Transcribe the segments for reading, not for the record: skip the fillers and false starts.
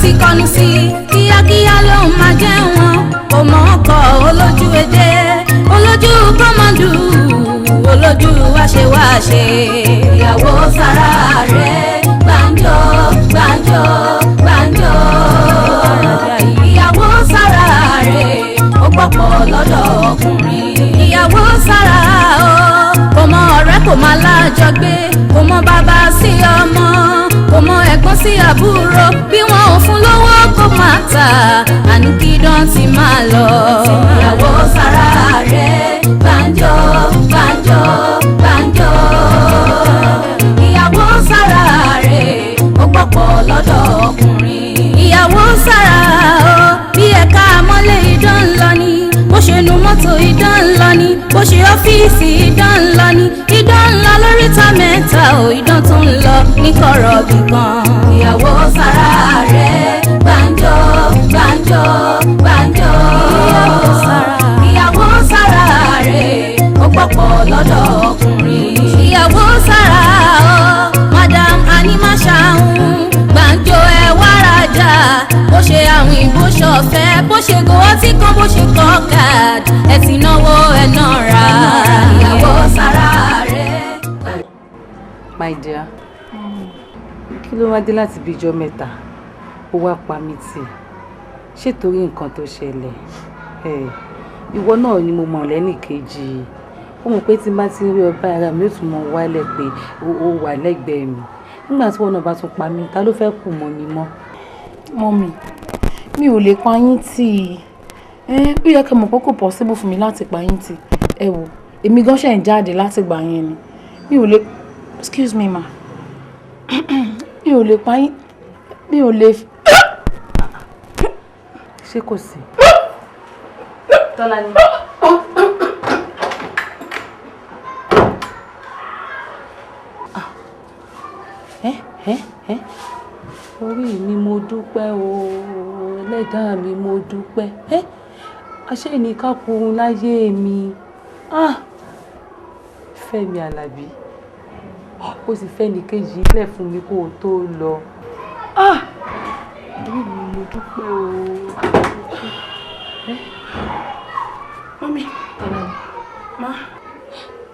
ti kọnu sí kíákíá ló máa jẹ́ wọn kò mọ̀ ọkọ̀ olójú èdè olójú kọ́mọ̀dù olójú wáṣewáṣe. Ìyàwó Sara rẹ̀ gbàǹjo gbàǹjo gbàǹjo. Ìyàwó Sara rẹ̀ ó gbọ́pọ̀ lọ́dọ̀ ọkùnrin. Ìyàwó Sara o kò mọ ọ̀rẹ́ kò má lájọgbé kò mọ bàbá sí ọmọ kò mọ ẹ̀gbọ́n sí àbúrò bí wọn ò fún lówó kó máa tà àní kí dán ti máa lọ. Ìyàwó Sara rẹ̀ gbàǹjo gbàǹjo gbàǹjo. Ìyàwó Sara rẹ̀ ó gbọ́pọ̀ lọ́dọ̀ ọkùnrin. Ìyàwó Sara o bí ẹ̀ka mọ́lẹ̀ idán lọ ni bó ṣe nu mọ́tò idán lọ ni bó ṣe ọ́fíìsì idán lọ ni idán lọ lóríta mẹ́ta ò idán tó ń lọ ní kọ̀rọ̀ bìkan. Ìyàwó Sara rẹ̀ gbàǹjo gbàǹjo gbàǹjo. Ìyàwó Sara rẹ̀ ó gbọ́pọ̀ lọ́dọ̀ ọkùnrin. Ìyàwó Sara o madam animasahun gbàǹjo ẹ wá rajà bó ṣe àwọn ìbò ṣọ̀fẹ́ bó ṣe gòwó tí kan bó ṣe kọ́ card ẹ ti náwó ẹ náà ra. Ìyàwó Sara rẹ̀. My dear, kí ló wá dé láti bí ijọ́ mẹ́ta ó wá pa mí tì ṣé torí nǹkan tó ṣẹlẹ̀ ìwọ náà ni mo mọ̀ lẹ́nìkejì ó mọ̀ pé tí n bá ti rí ọba ara mi ó tún mọ̀ wálẹ̀ pé ó wà lẹ́gbẹ̀ẹ́ mi nígbà tí wọn náà bá tún pa mí ta ló fẹ́ kù mọ́ mi mọ́. Mọ́mì mi ò lè pa yín tì ó yẹ kí n mọ̀ pé kò possible fún mi láti pa yín tì ẹ wò èmi gan ṣe ń jáde láti gbà yẹn ni mi ò lè excuse me ma mi ò lè pa yín mi ò lè. ṣé kò sí. Tọ́lá ni. Orí mi mo dúpẹ́ o ẹlẹ́dàá mi mo dúpẹ́ àṣẹ ní kákùrún láyé mi Fẹ́mi Alábí ó sì fẹ́ ní kejì ilẹ̀ fún mi kó o tó lọ orí mi mo dúpẹ́ o. Mọ́mì má.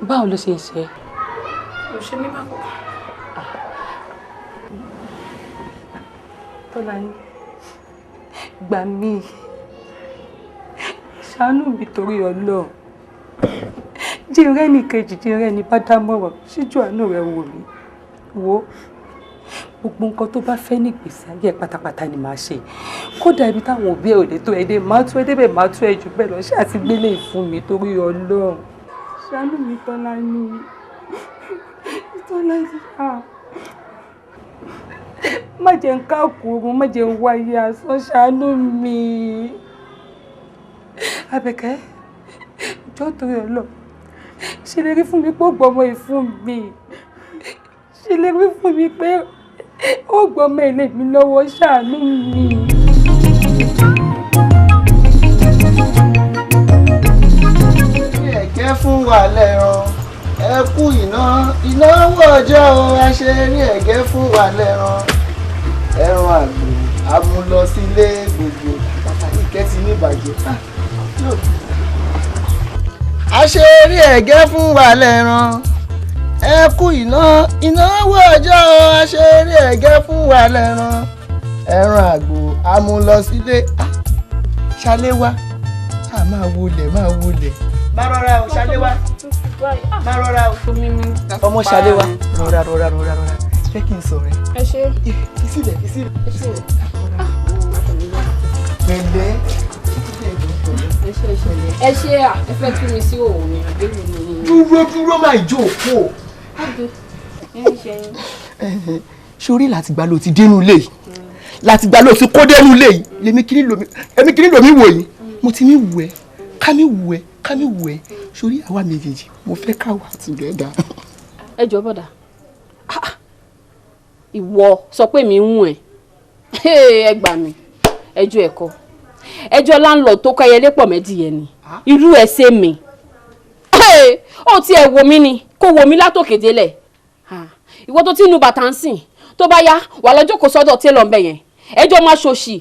Báwo ló ṣe ń ṣe? Kò ṣe mí bákan. Tọ́lá ní gbà mí ṣàánú mi torí Ọlọ́run jí rẹ́ ní kejì jí rẹ́ ní bá dámọ̀ràn ṣíjú àánú rẹ̀ wò mí wo gbogbo nǹkan tó bá fẹ́ ní ìgbésí ayé pátápátá ni màá ṣe kódà ibi táwọn òbí ẹ̀ ò lè tó ẹ dé máa tó ẹ débẹ̀ máa tó ẹ jù bẹ́ẹ̀ lọ ṣé àti gbélé fún mi torí Ọlọ́run ṣàánú mi Tọ́lá ní Tọ́lá ní má jẹ́ ń káàkùrù má jẹ́ ń wáyé asán ṣàánú mi. Àbẹ̀kẹ́ jọ́ torí Ọlọ́run ṣèlérí fún mi pé ó gbọ́mọ ìfún mi ṣèlérí fún mi pé ó gbọ́mọ ilé mi lọ́wọ́ ṣàánú mi. Ẹ̀gẹ́ fún wa lẹ́ran ẹ kú ìnáwó ọjọ́ aṣeré ẹ̀gẹ́ fún wa lẹ́ran ẹran àgbò amúlọ sílé gbogbo ìkẹ́tì níbàjẹ́ aṣeré ẹ̀gẹ́ fún wa lẹ́ran ẹ kú ìnáwó ọjọ́ aṣeré ẹ̀gẹ́ fún wa lẹ́ran ẹran àgbò amúlọ sílé ṣaléwá máa wọlé má rọra o ṣaléwá má rọra o ọmọ ṣaléwá rọra ṣé kí n sọ̀rọ̀ ẹ ẹ ṣe ìsílẹ̀ pẹ̀lẹ́ ẹ ṣe ẹ fẹ́ tú mi sí òun ni àbẹ́rù mi. dúró máa jókòó. sórí látìgbà ló ti dénú ilé yìí látìgbà ló ti kó dénú ilé yìí èmi kiri lomi wò yìí mo ti mi wù ẹ́ ká mi wù ẹ́ sórí àwa méjèèjì mo fẹ́ ká wà together. ẹ jọ bọ̀dà ìwọ sọ pé mi ń wù ẹ́ ẹ gbà mí ẹjọ́ ẹ̀kọ́ ẹjọ́ láńlọ tó káyẹlé pọ̀ mẹ́dìyẹ ni irú ẹ̀ ṣe mi ó ti ẹ̀ wò mí ni kó wò mí látòkè délẹ̀ ìwọ tó ti nu bàtà ń sìn tó bá yá wà lọ́jọ́ kó sọ́dọ̀ télọ̀ ńbẹ̀ yẹn ẹjọ́ máa ṣòṣì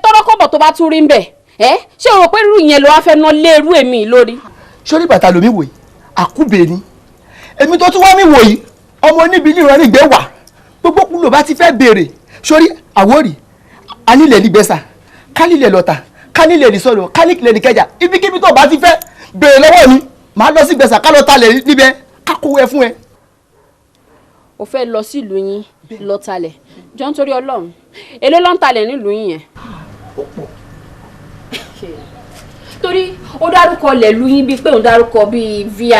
tọ́rọ́kọ̀bọ̀ tó bá tún rí ń bẹ̀ ṣé o rò pé irú ìyẹn ló wá fẹ́ ná lé irú èmi lórí. sórí bàtà lomi wòye àkúbè ni èmi tó tún wá mi wòye ọmọ níbi ní ìrọ̀lẹ́ ìgbé wà gbogbo kú ló bá ti fẹ́ béèrè sórí àwórì anílẹ̀ nígbẹ́sà kálílẹ̀ lọ́tà kálílẹ̀ ní sọ̀rọ̀ kálílẹ̀ ní kẹjà ibikíbi tó bá ti fẹ́ béèrè lọ́wọ́ mi màá lọ sí gbẹ̀sà ká lọ talẹ̀ níbẹ̀ ká kówó ẹ fún ẹ. o fẹ́ lọ sí ìlú yín lọ talẹ̀ jọ nítorí Ọlọ́run èló ló ń talẹ̀ nílùú yín yẹn. torí ó dárúkọ lẹ̀lú yín bíi pé òun dárúkọ bíi vi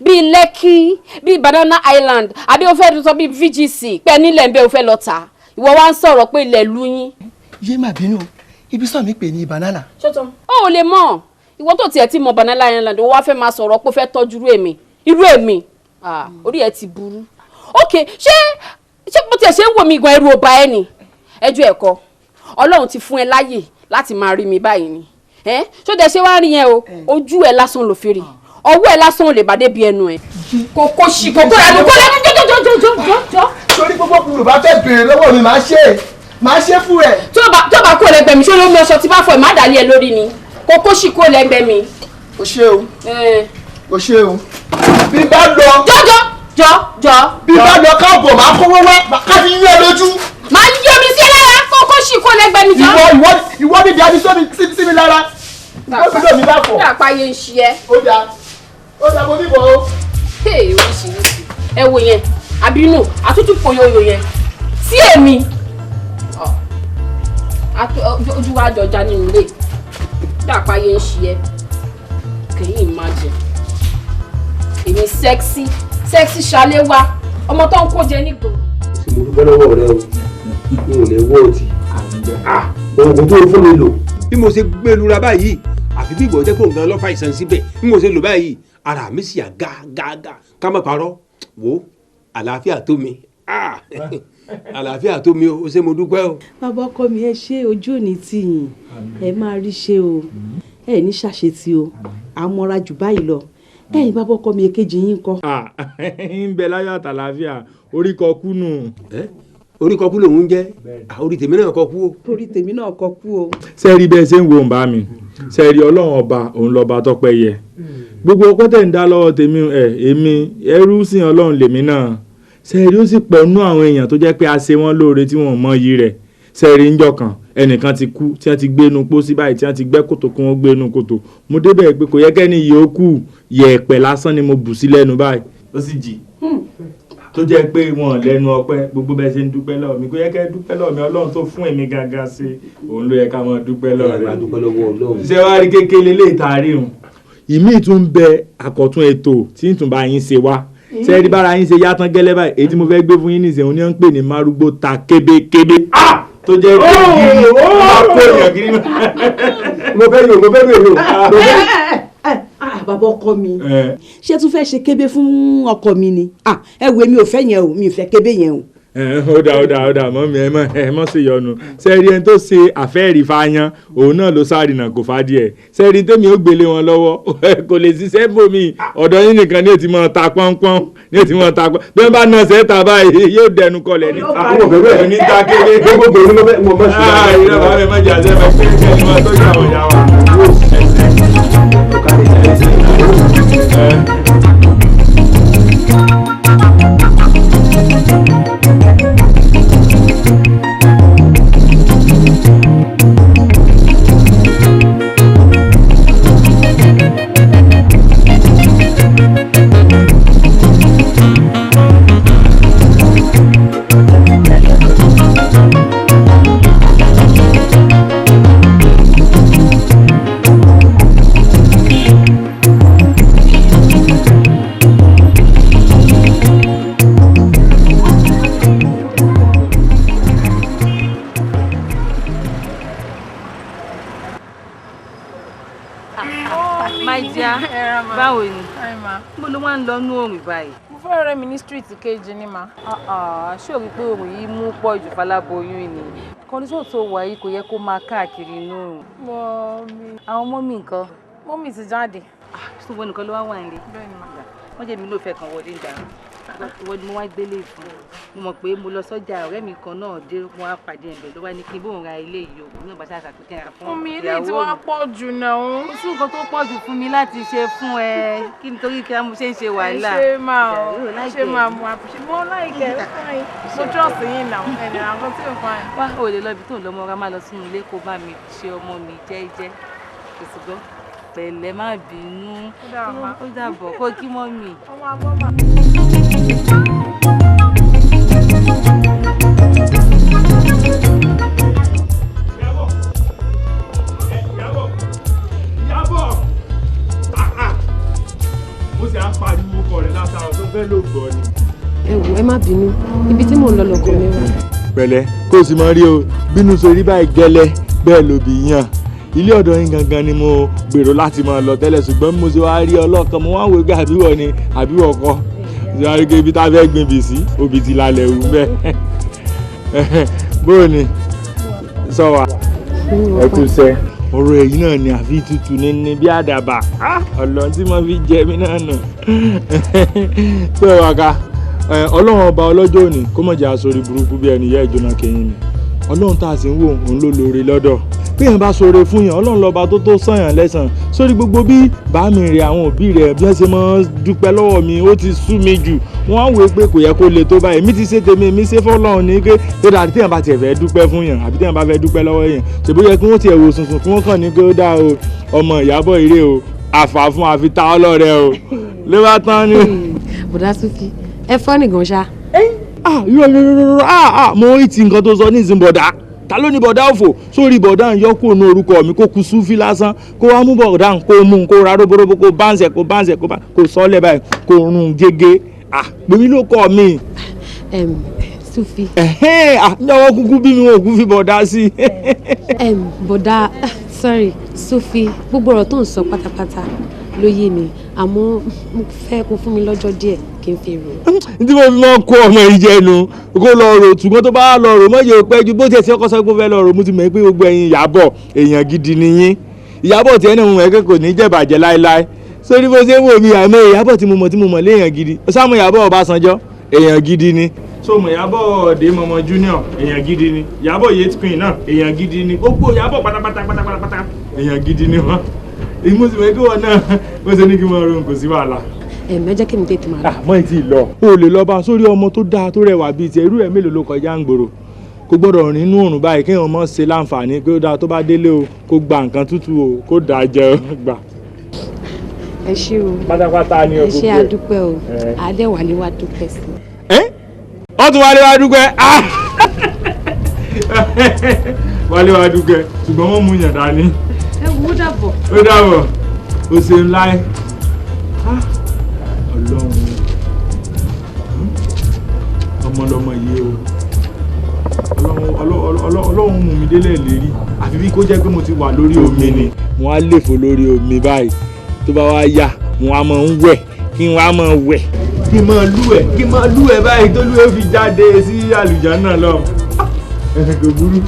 bíi Lekki bíi Banana Island àbí ó fẹ́ sọ bíi VGC pé nílẹ̀ ń bẹ́ ó fẹ́ lọ tà ìwọ wá ń sọ̀rọ̀ pé lẹ̀lú yín. yé má bínú ibi sọ mi pè ní banana. ṣọ́tọ̀ ó lè mọ̀ ìwọ tó tiẹ̀ ti mọ Banana Island ó wá fẹ́ máa sọ̀rọ̀ pé ó fẹ́ tọ́jú irú èmi orí ẹ ti burú. ok ṣé bó tiẹ̀ ṣe ń wò mí gan ẹrù ọba ẹ ni ẹjọ́ ẹ̀kọ́ Ọlọ́run ti fún ẹ láyè láti máa rí mi báyìí ni ṣó dẹ̀ ṣe wá rí yẹn o ojú ẹ lásán ló fi rí ọwọ́ ẹ lásán ò lè bá débi ẹnu ẹ. kókó ṣì kókó rẹ kókó rẹ jọjọjọjọjọ. sórí gbogbo kúrò bá fẹ́ béèrè lọ́wọ́ mi máa ṣe fún ẹ. tó bá kó lẹ́gbẹ̀ẹ́ mi ṣó ló mú ọṣọ tí bá fọ ẹ má dàlí ẹ lórí ni kókó ṣì kó lẹ́gbẹ̀ẹ́ mi. o ṣe o bí bá lọ. jọ. bí bá lọ káàbọ̀ máa kówó wá ká fi yé lójú. máa yí omi sí ẹ lára kókó ṣì kó lẹ́gbẹ̀ẹ́ mi jọ. ìwọ níbi adé sí mi lára. ó mi bá fọ. ó dà pa yẹn ń ṣe ẹ. ó dà mo bíbọ̀ o. oríṣiríṣi ẹ wo yẹn àbínú àtútù pòyòyò yẹn sí èmi ojú wa jọjà nínú ilé dàpá yẹn ń ṣe ẹ kẹyìn imagine èmi sexy ṣaléwá ọmọ tó ń kó jẹ nígboro. mo dúpẹ́ lọ́wọ́ rẹ o mi ò lè wọ́ ọtí oògùn tó fún mi lò bí mo ṣe gbé lura báyìí àfi bí ìgbọ̀ jẹ́ kó nǹkan lọ́fà ìsàn síbẹ̀ bí mo ṣe lò báyìí ara mi sì yà gágágá ká má parọ́ wò àlàáfíà tó mi àlàáfíà tó mi o ṣé mo dúpẹ́ o. bàbá ọkọ mi ẹ ṣe ojú òní tì yín ẹ máa rí ṣe o ẹ ní ṣàṣetì o àmọ́ra jù báyìí lọ ẹ̀yin bàbá ọkọ mi èkejì yín kọ́. ń bẹ láyọ̀ àtàlàáfíà orí kọ kú nù. orí kọ kú lòun jẹ́ orí tèmi náà kọ kú o. orí tèmi náà kọ kú o. sẹ́ẹ̀rí bẹ́ẹ̀ ṣe ń wo ǹbá mi sẹ́ẹ̀rí ọlọ́run ọba òun lọ́ba tọ́pẹ́ yẹ gbogbo ọpẹ́ tẹ̀ ń dá lọ́wọ́ tèmi èmi ẹrú sìn ọlọ́run lèmi náà sẹ́ẹ̀rí ó sì pọ̀ nú àwọn èèyàn tó jẹ́ pé a ṣe wọ́n lóore tí wọ́n mọ iyì rẹ̀ sẹ́ẹ̀rí ńjọ́ kan ẹnìkan ti kú tí wọ́n ti gbé inú pósí báyìí tí wọ́n ti gbẹ́ kòtò kí wọ́n gbé inú kòtò mo débẹ̀ pé kò yẹ kẹ́ni yìí ó kù yẹ̀ẹ̀pẹ̀ lásán ni mo bù sí lẹ́nu báyìí ó sì jì tó jẹ́ pé wọn lẹ́nu ọpẹ́ gbogbo bẹ́ẹ̀ ṣe ń dúpẹ́ lọ́wọ́ mi kò yẹ kẹ́ dúpẹ́ lọ́wọ́ mi ọlọ́run tó fún èmi gangan sí òun ló yẹ ká máa dúpẹ́ lọ́wọ́ rẹ̀ ṣé wàá rí kékeré lè taari hùn ìmí tún bẹ àkọ́tún ètò tí ń tún bá yín ṣe wá sẹ́ẹ̀rí bára yín ṣe yátán gẹ́lẹ́ báyìí èyí tí mo fẹ́ gbé fún yín nìṣẹ́ òun ni wọ́n ń pè ní márúgbó ta kébékébé tó jẹ́ pé gírí máa kó èèyàn gírí mo fẹ́ yòó bàbá ọkọ mi ṣé tún fẹ́ ṣe kébé fún ọkọ mi ni ẹ wo mi ò fẹ́ yẹn o mi ò fẹ́ kébé yẹn o. ó dà mọ́ mi ẹ mọ́ sí yọnu sẹ́ẹ̀rí ẹni tó ṣe àfẹ́ẹ̀rí fáyán òun náà ló sárìnà kò fà díẹ̀ sẹ́ẹ̀rí tèmi ó gbélé wọn lọ́wọ́ kò lè ṣiṣẹ́ bòmí ọ̀dọ̀ yín nìkan ní ètí mọ́ ta pọ́npọ́n ní ètí mọ́ ta pọ́n bí wọ́n bá nà sẹ́ta báyìí yóò dẹnu kọlẹ̀ níta kébé gbogbo ìlú mo mọ̀ sí i. ìrọ̀lẹ́ àwọn ẹ̀mọ́jà sẹ́fẹ̀ kéèké ni wọ́n tọ́jú àwọn ìyá wa. báwo ni mo ló máa ń lọ nú òrùn báyìí. mo fẹ́ rẹ́ mi ní street kejì ni mà. ṣé o rí pé òrùn yìí mú pọ̀ jù faláboyún ni kọ́ndíṣọ̀n tó wà yìí kò yẹ kó máa káàkiri inú òrùn. mọ́mí. àwọn mọ́mí nǹkan. mọ́mí ti jáde. ṣùgbọ́n nìkan ló wá wà nílé. bẹ́ẹ̀ ni mà. wọ́n jẹ́ mi ló fẹ́ kàn wọlé ìgbà rẹ̀. ìwọ ni mo wá gbélé fún mo mọ̀ pé mo lọ sọ́jà ọ̀rẹ́ mi kan náà dé wọn á pàdé ẹ̀bẹ̀ ló wá ní kí n bóun ra ilé yìí o náà bá ṣàṣà pé kí n ra fún ìyàwó mi. omi ilé tí wọ́n pọ̀ jù náà. ó sì nǹkan tó pọ̀ jù fún mi láti ṣe fún ẹ kí n torí kí a mo ṣe ń ṣe wàhálà. ṣé máa mú àpòṣe mo láìkẹ́ fine mo trust yín náà ẹ̀nì àwọn tí ò fine. wá o lè lọ ibi tó ń lọ ọmọ ọ̀rá má lọ sínú ilé kó bá mi ṣe ọmọ mi jẹ́jẹ́ kò sì gbọ́ pẹ̀lẹ́ má bínú ó dàbọ̀ kó kí mọ́ mi. mo sì á pariwo kọ rẹ látara tó fẹ́ ló gbọ́ ni. ẹ wò ẹ má bínú ibi tí mò ń lọ lọkọ mi wà. pẹ̀lẹ́ kó o sì mọ rí o bínú sórí báyìí gẹ́lẹ́ bẹ́ẹ̀ lòbí yàn ilé ọ̀dọ̀ yín gangan ni mo gbèrò láti máa lọ tẹ́lẹ̀ ṣùgbọ́n mo ṣe wá rí ọlọ́kan mo wá wò pé àbíwọ̀ ni àbíwọ̀ kọ́ ṣe wá rí pé ibi tá a fẹ́ gbin bì sí obì ti lálẹ́ wù bẹ́ẹ̀ bóò ni sọ wa ẹ kú sẹ́ ọ̀rọ̀ èyí náà ni àfi tutù ní bí àdàbà ọ̀lọ́ tí mo fi jẹ mí náà nù tó wà ká ọlọ́run ọba ọlọ́jọ́ òní kó mọ̀ jẹ́ àsorí burúkú bí ẹni yẹ ìjọna kẹyìn ni ọlọ́run tá a sì ń wò òun ló lóore lọ́dọ̀ bí èèyàn bá ṣoore fún yàn ọlọ́run lọ́ba tó sànyàn lẹ́sàn sórí gbogbo bí bàámi rẹ̀ àwọn òbí rẹ̀ bí wọ́n ṣe máa ń dúpẹ́ lọ́wọ́ mi ó ti sú mi jù wọ́n á wò pé kò yẹ kó le tó báyìí mi ti ṣe tèmi mi ṣe fọ́lọ́run ní pé tó dáa téèyàn bá tiẹ̀ fẹ́ dúpẹ́ fún yàn àbí téèyàn bá fẹ́ dúpẹ́ lọ́wọ́ yàn ṣèbó yẹ kí wọ́n tiẹ̀ wò sùnsùn kí wọ́n kàn ní pé ó dáa o ọmọ Ìyábọ̀ ire o àfà fún àfi ta ọlọ́rẹ o ló bá tán ni. bùdá Súfì ẹ fọ́ nìkan ṣá. mo rí ti nǹkan tó sọ ní ìsìn bọ̀dá ta ló ní bọ̀dá òfò sórí bọ̀dá ń yọ kúrò ní orúkọ mi kó ku Súfì lásán kó wá mú bọ̀dá kó mú kó ra róbóróbó kó báǹsẹ̀ kó sọ́lẹ̀ báyìí kó rún gégé pèmí ló kọ́ mi. Súfì. àyàwó kúkú bí mi ò kú fi bọ̀dá sí. bọ̀dá sorry Súfì gbogbo ọ̀rọ̀ tó ń sọ pátápátá ló yé mi àmọ́ mo fẹ́ kó fún mi lọ́jọ́ díẹ̀ kí n fi rò. tí mo fi máa ń kó ọmọ yìí jẹnu kó lọ rò ṣùgbọ́n tó bá lọ rò mọ́jọ́ pẹ́ ju bó tiẹ̀ sí ọkọ sọ pé ó fẹ́ lọ rò mo ti mọ̀ pé gbogbo ẹ̀yin Ìyábọ̀ èèyàn gidi nìyín Ìyábọ̀ tiẹ̀ náà mo mọ̀ pé kò ní jẹ̀bàjẹ́ láéláé sórí bó ṣe ń wò mí àmọ́ Ìyábọ̀ tí mo mọ̀ léèyàn gidi sáàmù Ìyábọ̀ Ọbásanjọ́ èèyàn gidi ni sọmọ Ìyábọ̀ Ọ̀dẹ́mọmọ junior èèyàn gidi ni Ìyábọ̀ Yates Queen náà èèyàn gidi ni gbogbo Ìyábọ̀ pátápátá èèyàn gidi ni wọ́n ìmú sì mẹ́kí wọn náà ó ṣe ní kí wọ́n ronú kò sí wàhálà. jẹ́ kí n tètè máa lọ. àmọ́ ìtì lọ. o lè lọ bá sórí ọmọ tó dáa tó rẹwà bíi tiẹ̀ irú ẹ̀ mélòó ló kọjá ń gbòòrò kó gbọ́dọ̀ rìn inú òrùn báyìí kéèyàn mọ̀ ṣe láǹfààní pé ó dáa tó bá délé o kó gba nǹkan tútù o kó dà jẹ o gbà. ẹ ṣé o pátápátá ni o ẹ ṣé àdúpẹ́ o àdẹ́wálé wa dúpẹ́ sí. wọ́n tún wálé wa dúpẹ́ wálé wa dúpẹ́ ṣùgbọ́n wọ́n mú yàn dání. ẹ wo ó dàbọ̀. ó dàbọ̀ ó ṣe ńlá ẹ ọmọlọmọ yìí o ọlọ́run mú mi délẹ̀ lérí àfi bí kó jẹ́ pé mo ti wà lórí omi ni mo á lè fò lórí omi báyìí tó bá wá yá mo á máa ń wẹ̀ kí n wá máa wẹ̀ kí n máa lúwẹ̀ báyìí tó lúwẹ̀ fi jáde sí àlùjánnà lọ kò burú.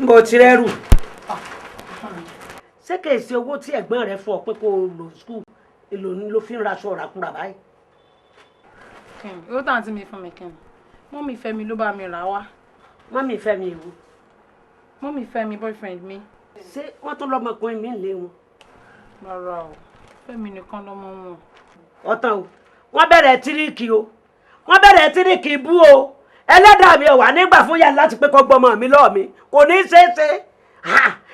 Nbọ tirẹ́rù ṣé kìí ṣe owó tí ẹ̀gbọ́n rẹ fún ọ pé kó o lò skul èlò ni ló fi ń raṣọ ràkúrà báyìí. owó tàn tí mi fún mi kẹ́mi mọ́mì Fẹ́mi ló bá mi rà wá. mọ́mì Fẹ́mi ìwú. mọ́mì Fẹ́mi boyfriend mi. ṣé wọ́n tún lọ́mọkùnrin mi lé wọn. rárá o Fẹ́mi nìkan lọ́mọ wọn. ọ̀tàn o wọ́n bẹ̀rẹ̀ tíríkì bú o ẹlẹ́dàá mi ò wà nígbà fún yàrá láti pé kọ́ gbọ́mọ mi lọ́ọ̀ mi kò ní í ṣeé ṣe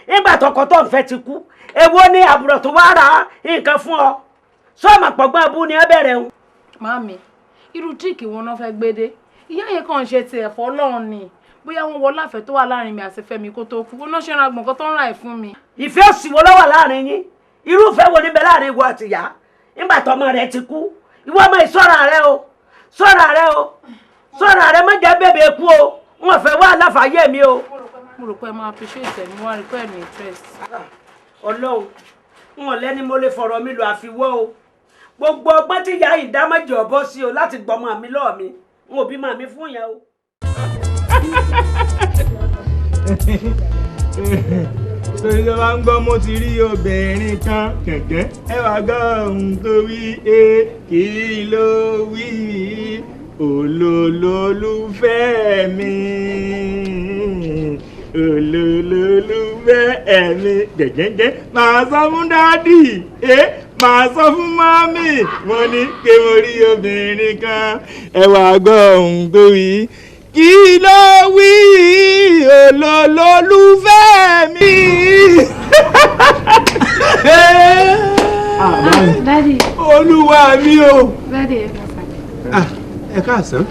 nígbà tọkọ tó ń fẹ́ ti kú èwo ni àbúrò tó wá ra nǹkan fún ọ sọ́ọ̀mà pọ̀gbọ́n abú ni ẹ bẹ̀rẹ̀ ń. màámi irú tíìkì wọn náà fẹ́ gbé dé ìyá yẹn kàn ń ṣe ti ẹ̀fọ́ lọ́hùn ni bóyá wọn wọ láfẹ́ tó wà láàrin mi àti Fẹ́mi kó tó kú wọn náà ṣe ń ra gbọ̀ngàn tó ń ra ẹ̀ fún mi. ìfẹ́ òsì wo ló wà láàrin yín irúfẹ́ wo níbẹ̀ láàrin ìwọ àti ìyá nígbà tọmọ rẹ ti kú ìwọ ọmọ ìṣọ́ra rẹ o sọ́ra rẹ má jẹ́ bèbè kú o wọn fẹ́ wá láfàáyé mi o. mo rò pé ẹ máa appreciate ẹ̀ mo wá rí pé ẹ̀ ní interest. Ọlọ́run wọn lẹ́ni mo lè fọ̀rọ̀ mi lọ àfiwọ́ o gbogbo ọgbọ́n tí ìyá ìdámẹ́jì ọ̀bọ sí o láti gbọmọ mi lọ́ọ̀ mi n ò bí màmí fún yẹn o. torí tó bá ń gbọ́ mo ti rí obìnrin kan kẹ̀kẹ́ ẹ wá gbọ́ ohun tó wí kí ló wí olólùfẹ́ mi olólùfẹ́ mi gẹ̀gẹ́gẹ́ máa sọ fún dádì máa sọ fún mọ́mì mo ní pé mo rí obìnrin kan ẹ wá gbọ́ ohun tó wí kí ló wí olólùfẹ́ mi. Daddy. olúwa mi o. Daddy ẹ káàsán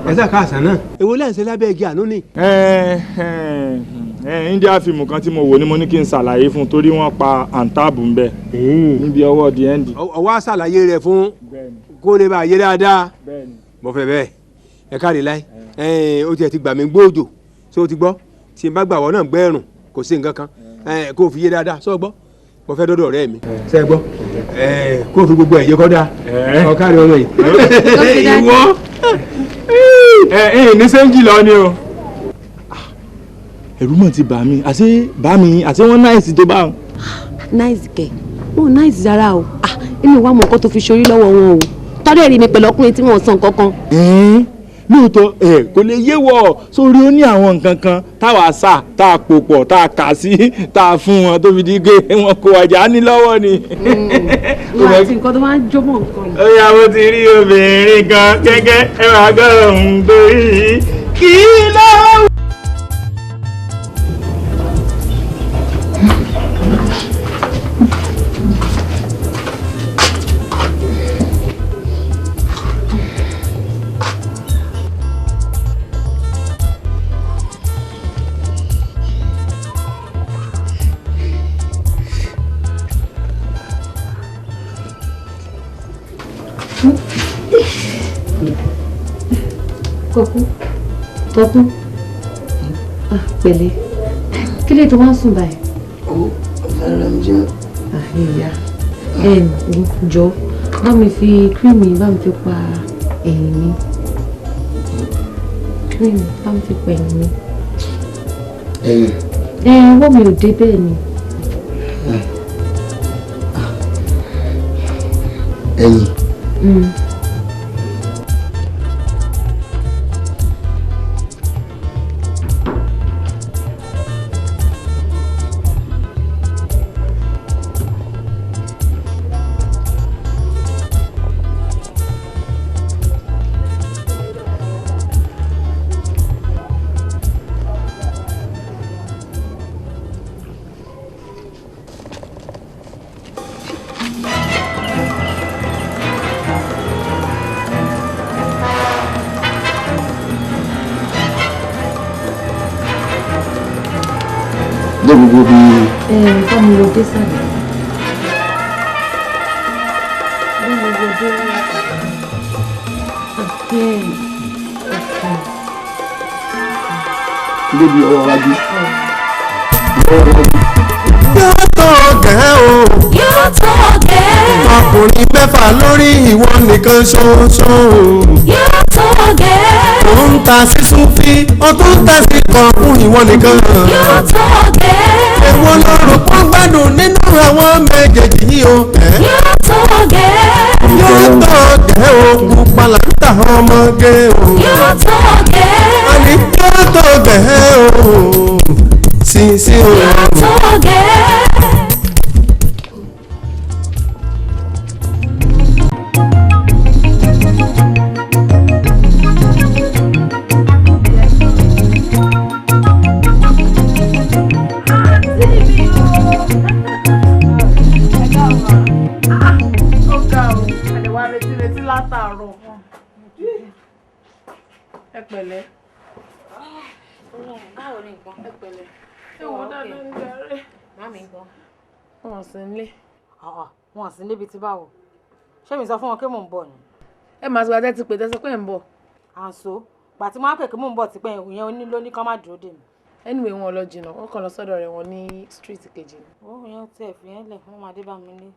ẹ sá káàsán náà. èwo lẹ́yìn ṣe lábẹ́ igi àánú ni. India fíìmù kan tí mo wò ni mo ní kí n ṣàlàyé fún torí wọ́n pa àǹtàbù ń bẹ níbi ọwọ́ di ẹ́ndì. ọwọ́ àṣàlàyé rẹ̀ fún kó lè bá yé dáadáa mo fẹ́ bẹ́ẹ̀ ẹ káàdì láì ó tiẹ̀ ti gbà mí gbóòjò ṣé o ti gbọ́ tí n bá gbà wọ́n náà gbẹ́rùn kò sí nǹkan kan kó o fi yé dáadáa sọ gbọ́ mo fẹ́ dọ́dọ̀ ọ̀rẹ́ mi ṣe gbọ́ kó o fi gbogbo ẹ̀yẹ kọ́ dáa ọ̀kárí ọmọ yìí ìwọ ní sẹ́ńjì lọ ni o. ẹ̀rù mọ̀ ti bà mí àti wọ́n náìsì tó bá wọn. náìsì kẹ̀ wọ́n náìsì rárá o inú wa mọ̀ nǹkan tó fi ṣorí lọ́wọ́ wọn o tọ́lẹ̀ rí mi pẹ̀lú ọkùnrin tí wọ́n san kankan. lóòótọ́ kò lè yé wọ sórí ó ní àwọn nǹkan kan táwa sà tá a pò pọ̀ tá a kà sí tá a fún wọn tó fi di pé wọn kò wájà ní lọ́wọ́ ni. wọ́n àti nǹkan tó máa ń jómọ̀ nǹkan yìí. ó yá mo ti rí obìnrin kan gẹ́gẹ́ ẹ máa gbọ́ ohun tó rí kí ló. Tọ́kún pẹ̀lẹ́ kí lè tó wá ń sùn báyìí. ó fẹ́ràn mi jẹ́. ìyá jọ bá mi fi kírìmì bá mi fi pa ẹ̀yìn mi kírìmì bá mi fi pa ẹ̀yìn mi. ọwọ́ mi ò dé bẹ́ẹ̀ ni. ẹ̀yìn. dé gbogbo bí. bá mi lọ dé sàlẹ̀. bá mi lọ dé. débi ọwọ́ wájú. yóò tó gẹ́ o. yóò tó gẹ́. ọkùnrin mẹ́fà lórí ìwọ nìkan ṣoṣo. yóò tó gẹ́. ó ń ta sísun fi ọtún tẹ̀sí kan fún ìwọ nìkan. yóò tó gẹ́. èwo lọ́rùn kó gbádùn nínú àwọn méjèèjì yìí o. yóò tó gẹ́. yóò tó gẹ́ o pupa làǹtà ọmọge o. yóò tó gẹ́. àní yóò tó gẹ́ o. sí o. yóò tó gẹ́. látàárọ̀. ẹ pẹ̀lẹ́. báwo ni nǹkan. ẹ pẹ̀lẹ́. ẹ wọ dáadáa ní ìdarí. mami nǹkan. wọn sì ń lé. wọn sì ń lébi tí báwo ṣé mi sọ fún wọn pé mò ń bọ̀ ni. ẹ máa sọ adé ti pè tẹsán pé ń bọ̀. àǹso gbà tí wọn á pè pé mò ń bọ̀ tipẹ́ ìyẹn onílò ní kán má dúró dè mí. anyway wọn lọ jìnnà wọn kàn lọ sọ́dọ̀ rẹ̀ wọn ní street kejì ni. ó yẹn tiẹ̀ fi yẹn lẹ̀ wọ́n máa dé bá mi lé.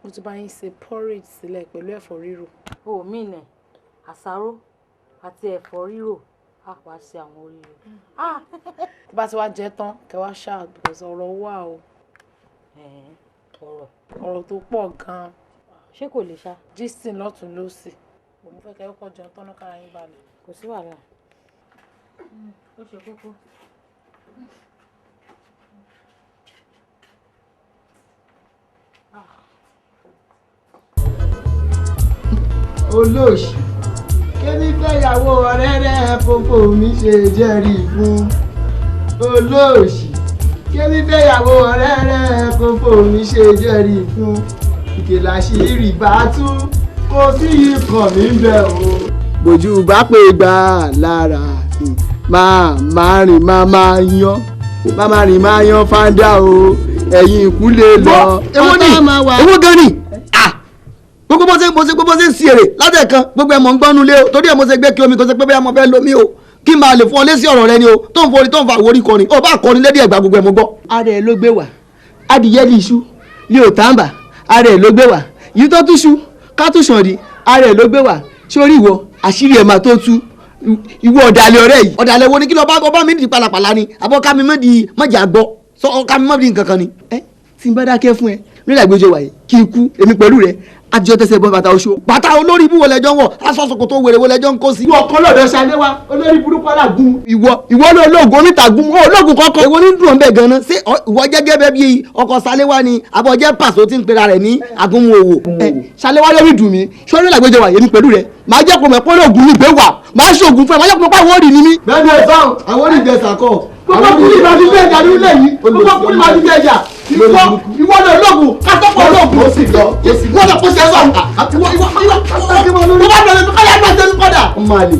mo ti bá yín ṣe porridge sílẹ̀ pẹ̀lú ẹ̀fọ́ rírò. o mí nẹ̀ àsáró àti ẹ̀fọ́ rírò á wá sí àwọn oríire. tí bá ti wá jẹ tán kẹ́ wá ṣáà because ọ̀rọ̀ wà o. ọ̀rọ̀ tó pọ̀ gan-an. ṣé kò lè ṣá. jísìn lọ́tún lọ́sì mo fẹ́ kẹ́ kọ́ jẹun tán náà kára yín balẹ̀. kò sí wàhálà. ó ṣe kókó. olóòṣì kébí fẹ́yàwó ọ̀rẹ́ rẹ̀ fòfò mi ṣe jẹ́rìí fún olóòṣì kébí fẹ́yàwó ọ̀rẹ́ rẹ̀ fòfò mi ṣe jẹ́rìí fún ìkèlà ṣìírí bá tú kó sí ikàn mi bẹ̀ o. bójú bá pé gbà lára máa rìn máa rìn máa yan fáńdà o ẹ̀yìn ikú lè lọ. èwo gan ni gbogbo bó ṣe ń sí èrè látẹ̀kan gbogbo ẹ̀ mọ̀ ń gbọ́nú lé o torí ẹ̀ mo ṣe gbé kí omi kò ṣe pé bẹ́ẹ̀ mo fẹ́ lomi o kí n máa lè fún ọ lésì ọ̀rọ̀ rẹ ni o tó ń forí tó ń fa àwòrí kọrin o bá kọrin lédè ẹ̀gbà gbogbo ẹ̀ mo gbọ́. ara ẹ̀ ló gbé wá adìyẹ ní iṣu ní òtàǹbà ara ẹ̀ ló gbé wá yìí tó túṣu ká túṣàn rí ara ẹ̀ ló gbé wá sórí ìwọ àṣírí ẹ̀ máa tó tú ìwọ ọ̀dàlẹ̀ ọ̀rẹ́ yìí ọ̀dàlẹ̀ wo ni kí lọ bá mi di palapala ni àbọ̀ ká mi mọ́ di mọ́jà gbọ́ sọ ká mi mọ́ di nǹkan kan ni ẹ tí n bá dákẹ́ fún ẹ nílẹ̀ ìgbésẹ̀ wáyé kí n kú èmi pẹ̀lú rẹ àjọ tẹsẹ̀ bọ́ bàtà oṣù bàtà olórí ibú wọlé ẹjọ́ wọ̀ aṣọ ṣòkòtò wèrè wọlé ẹjọ́ ń kó sí. ìwọ kan lọ́dọ̀ ṣàléwá olórí burúkú alágún. ìwọ ló lóògùn onítàgún olóògùn kọ́kọ́. èwo ní dùn bẹ́ẹ̀ gan-an ṣé ìwọ jẹ́gẹ́ bẹ́ẹ̀ bí ọkọ̀ ṣàléwá ni àbọ̀jẹ́ pàṣẹ tí ń pera rẹ̀ ní agúnmu òwò. ṣàléwá lórí dùn mí sórí làgbéjọ wà yẹmi pẹ̀lú rẹ̀ máa jẹ́ kó mọ̀ pé olóògùn ní ìgbé wà máa ṣoògùn fún ẹ máa jẹ́ kó mọ̀ pé àwọn òrì ni mí. bẹ́ẹ̀ ni ẹ sáwọn àwọn orí ìjẹsà kọ. gbogbo kúlì máa fi bẹ́ẹ̀ jà nílẹ̀ yìí gbogbo kúlì máa fi bẹ́ẹ̀ jà ìwọ lọ lóògùn kásọpọ̀ lóògùn ó sì lọ wọ́n lọ kó ṣe é sọ ìwọ bá bẹ̀rẹ̀ mi kọ́lá ẹgbẹ́ tẹ́lẹ̀ kọ́dà. ọmọ àlè.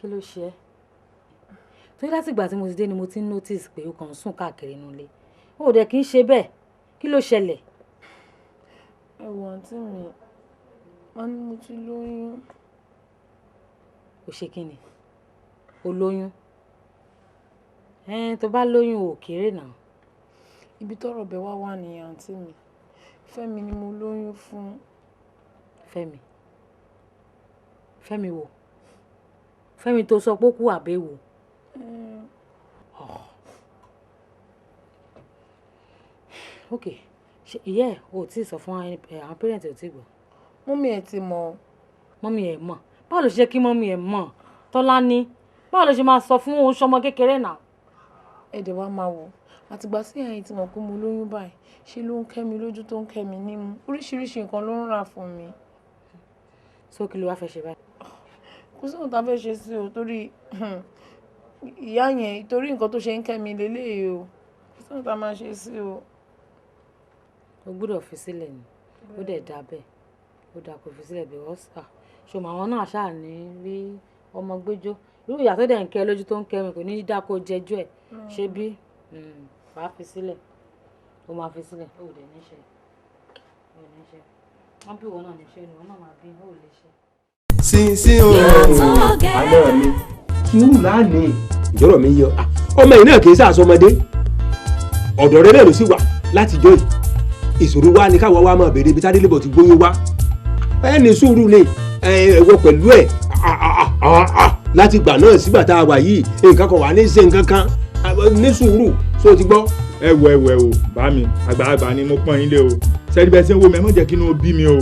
kí ló ṣe ẹ́ torí láti ìgbà tí mo ti dé ni mo ti ń notice pé o kàn ń sùn káàkiri nílé o dẹ̀ kì í ṣe bẹ́ẹ̀ kí ló ṣẹlẹ̀. ẹ̀wọ̀n àǹtí mi wọ́n ní mo ti lóyún. o ṣe kí ni o lóyún tó bá lóyún o kéré náà. ibi tọ́rọ̀ bẹ wá nìyẹn àǹtí mi Fẹ́mi ni mo lóyún fún. Fẹ́mi Fẹ́mi wo Fẹ́mi tó sọ pé ó kú àbẹ̀wò. ok ṣe ìyá ẹ̀ o tí ì sọ fún àwọn pẹ́rẹ́ǹtì ò tí ì gbọ́. mọ́mí ẹ̀ ti mọ̀. mọ́mí ẹ̀ mọ̀ báwo ló ṣe jẹ́ kí mọ́mí ẹ̀ mọ̀ Tọ́lání báwo ló ṣe máa sọ fún òun ṣọmọ kékeré náà. ẹ̀dẹ̀ wa máa wò àtìgbà sí ẹ̀yìn tí mo kú mo lóyún báyìí ṣe ló ń kẹ́ mi lójú tó ń kẹ́ mi nímú oríṣiríṣi nǹkan ló ń rà fún mi. so kí ló wá fẹ́ ṣe báyìí. kò sí ohun tá a fẹ́ ṣe sí o torí ìyá yẹn torí nǹkan tó ṣe ń kẹ́ mi lélẹ́yìí o kò sí ohun tá a máa ṣe sí o. o gbọ́dọ̀ fi sílẹ̀ ni ó dẹ̀ dá bẹ́ẹ̀ ó dà kó fi sílẹ̀ bí wọ́n sà ṣùgbọ́n àwọn náà ṣáà ní rí ọmọ gbẹ́jọ́ irú ìyá tó dẹ̀ ń kẹ́ lójú tó ń kẹ́ mi kò ní dá kó jẹjú ẹ̀ ṣé bí wàá fi sílẹ̀ ó máa fi sílẹ̀ ó dẹ̀ níṣẹ́ wọ́n bí ìwọ náà níṣẹ́ ni ìwọ náà máa bí ó lè ṣe. sínsín o àná mi sùúrù lánìí ìjọ́rọ̀ mi yọ ọmọ yìí náà kì í sàṣọmọdé ọ̀dọ̀ rẹ náà ló sì wà láti jọ́ yìí ìṣòro wa ni káwọn wa máa béèrè ibi tádé lébọ̀ ti gbóyún wá ẹni sùúrù ni ẹ̀wọ̀ pẹ̀lú ẹ̀ láti gbà náà sígbà tá a wà yìí nǹkan kan wà ní ṣe nǹkan kan ní sùúrù só ti gbọ́. ẹ wo bá mi àgbàlagbà ni mo pọ́n yín lé o sẹ́ni bẹ́ẹ̀ sí ń wo mi ẹ má jẹ́ kí inú bí mi o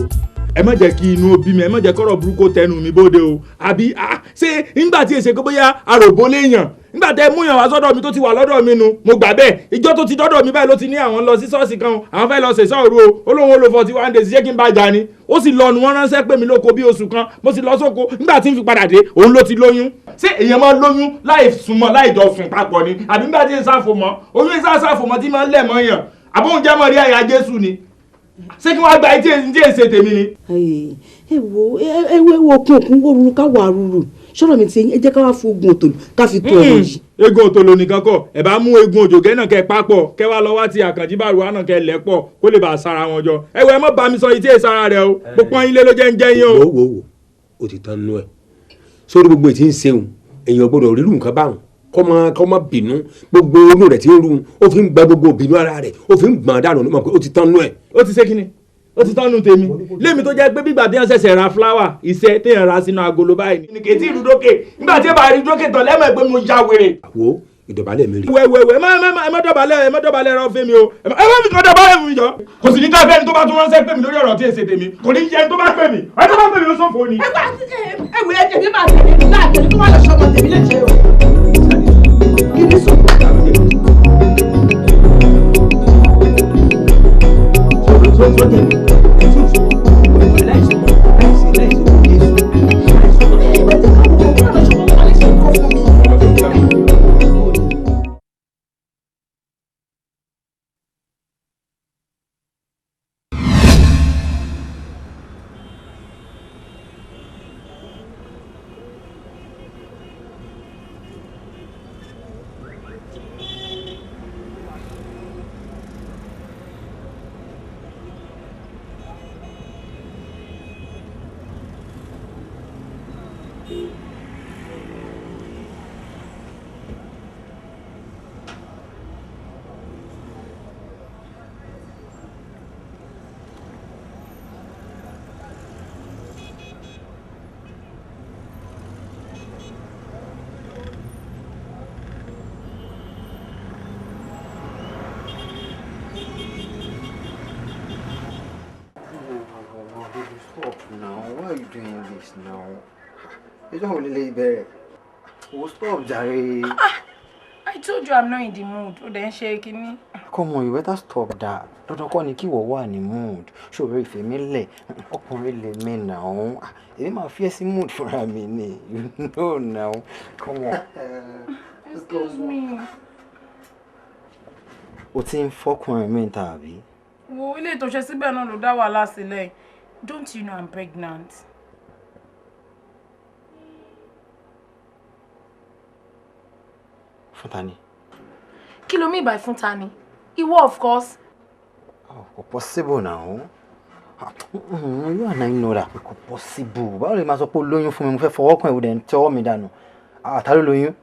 ẹ má jẹ́ kí inú bí mi ẹ má jẹ́ kọ́rọ̀ burúkú tẹnu mi bóde o àbí ṣé nígbà tí èsè kó bóyá àròbó léèyàn nígbà tẹ mú yàn wá sọ́dọ̀ mi tó ti wà lọ́dọ̀ mi nu mo gbà bẹ́ẹ̀ ìjọ tó ti dọ́dọ̀ mi báyìí ló ti ní àwọn lọ sí ṣọ́ọ̀ṣì kan àwọn fẹ́ lọ ṣèṣọ́ òru o olóhùn olò 41 days ṣé kí n bá jà ni ó sì lọ nu wọ́n ránṣẹ́ pé mi lóko bí oṣù kan mo sì lọ sóko nígbà tí n fi padà dé òun ló ti lóyún ṣé èèyàn máa lóyún láì súnmọ́ láì jọ sùn papọ̀ ni àbí nígbà tí n sáfòmọ́ oyún ìsáfòmọ́ tí máa ń lẹ̀ mọ́ yàn àbóhùn jẹ́ mọ́ rí àyà Jésù ni ṣé kí wọ́n gba etí èsè tèmi ni. ẹ wo okun wóoru ká wà rúru sọ̀rọ̀ mi ti ẹ jẹ́ ká wá fún ogun òtòlù ká fi tó ọmọ yìí. egun òtòlù nìkan kọ́ ẹ bá mú egun òjògẹ́ náà kẹ́ papọ̀ kẹ́ wá lọ wá ti àkànjí bá ruwa náà kẹ́ lẹ̀ pọ̀ kó lè bá a sára wọn jọ ẹ wọ ẹ mọ́ bá mi sọ etí èsì ara rẹ o mo pọ́n ilé ló jẹ́ ń jẹ́ yín o. wo o ti tán nú ẹ sórí gbogbo ètí ń ṣeun èèyàn gbọ́dọ̀ rírun nǹkan báwọn kọ́ mọ́ bínú gbogbo inú rẹ̀ ti ń run ó fi ń gba gbogbo ìbínú ara rẹ̀ ó fi ń gbọ̀n dànù ní mọ̀ pé ó ti tán nú ẹ̀. ó ti ṣe kíni ó ti tọ́nu tèmi lémi tó jẹ́ pé bígbà tí wọ́n ṣẹ̀ṣẹ̀ ra fúláwà iṣẹ́ téèyàn ra sínú agolo báyìí ní kèétí ìlú dókè nígbà tí ó bá rí dókè tán lẹ́mọ̀ pé mo ya wèrè. wo ìdọ̀bálẹ̀ mi rí. wẹ́wẹ́wẹ́ ẹ má dọ̀bálẹ̀ rọ fún mi o ẹ má fi kọ́ dọ̀bálẹ̀ fún mi jọ. kò sì ní ká fẹ́ni tó bá tún ránṣẹ́ pè mí lórí ọ̀rọ̀ tí èsè tèmi kò ní jẹ́ tó bá pè mí ẹ tó bá pè mí ó sọ̀fọ̀ ni. ẹwẹ ẹjẹ mi máa tẹ̀lé mi láàtẹ̀lé tó wà lọ sọmọ tèmi léṣe o. kí ni sọ. Stop, Jerry. I told you I'm not in the mood. O then shake me. Come on, you better stop that. Don't call Nikki wà ní mood. Show very familiar. Ọkùnrin lè me now. Èmi máa fi ẹ́ sí mood fúnra mi ni. You know now. Come on. Excuse me. O ti ń fọkùnrin mi tàbí? Wo ilé tó ṣe síbẹ̀ náà ló dá wàhálà sílẹ̀. Don't you know I'm pregnant? ta ni. Kí ló mean by fún ta ni? Ìwọ of course. Oh, possible now. You and I know that kò possible. Báwo lè máa sọ pé o lóyún fún mi mo fẹ́ fọwọ́ kàn ìwúdẹ̀ tí ọwọ́ mi dànù. Ta ló lóyún?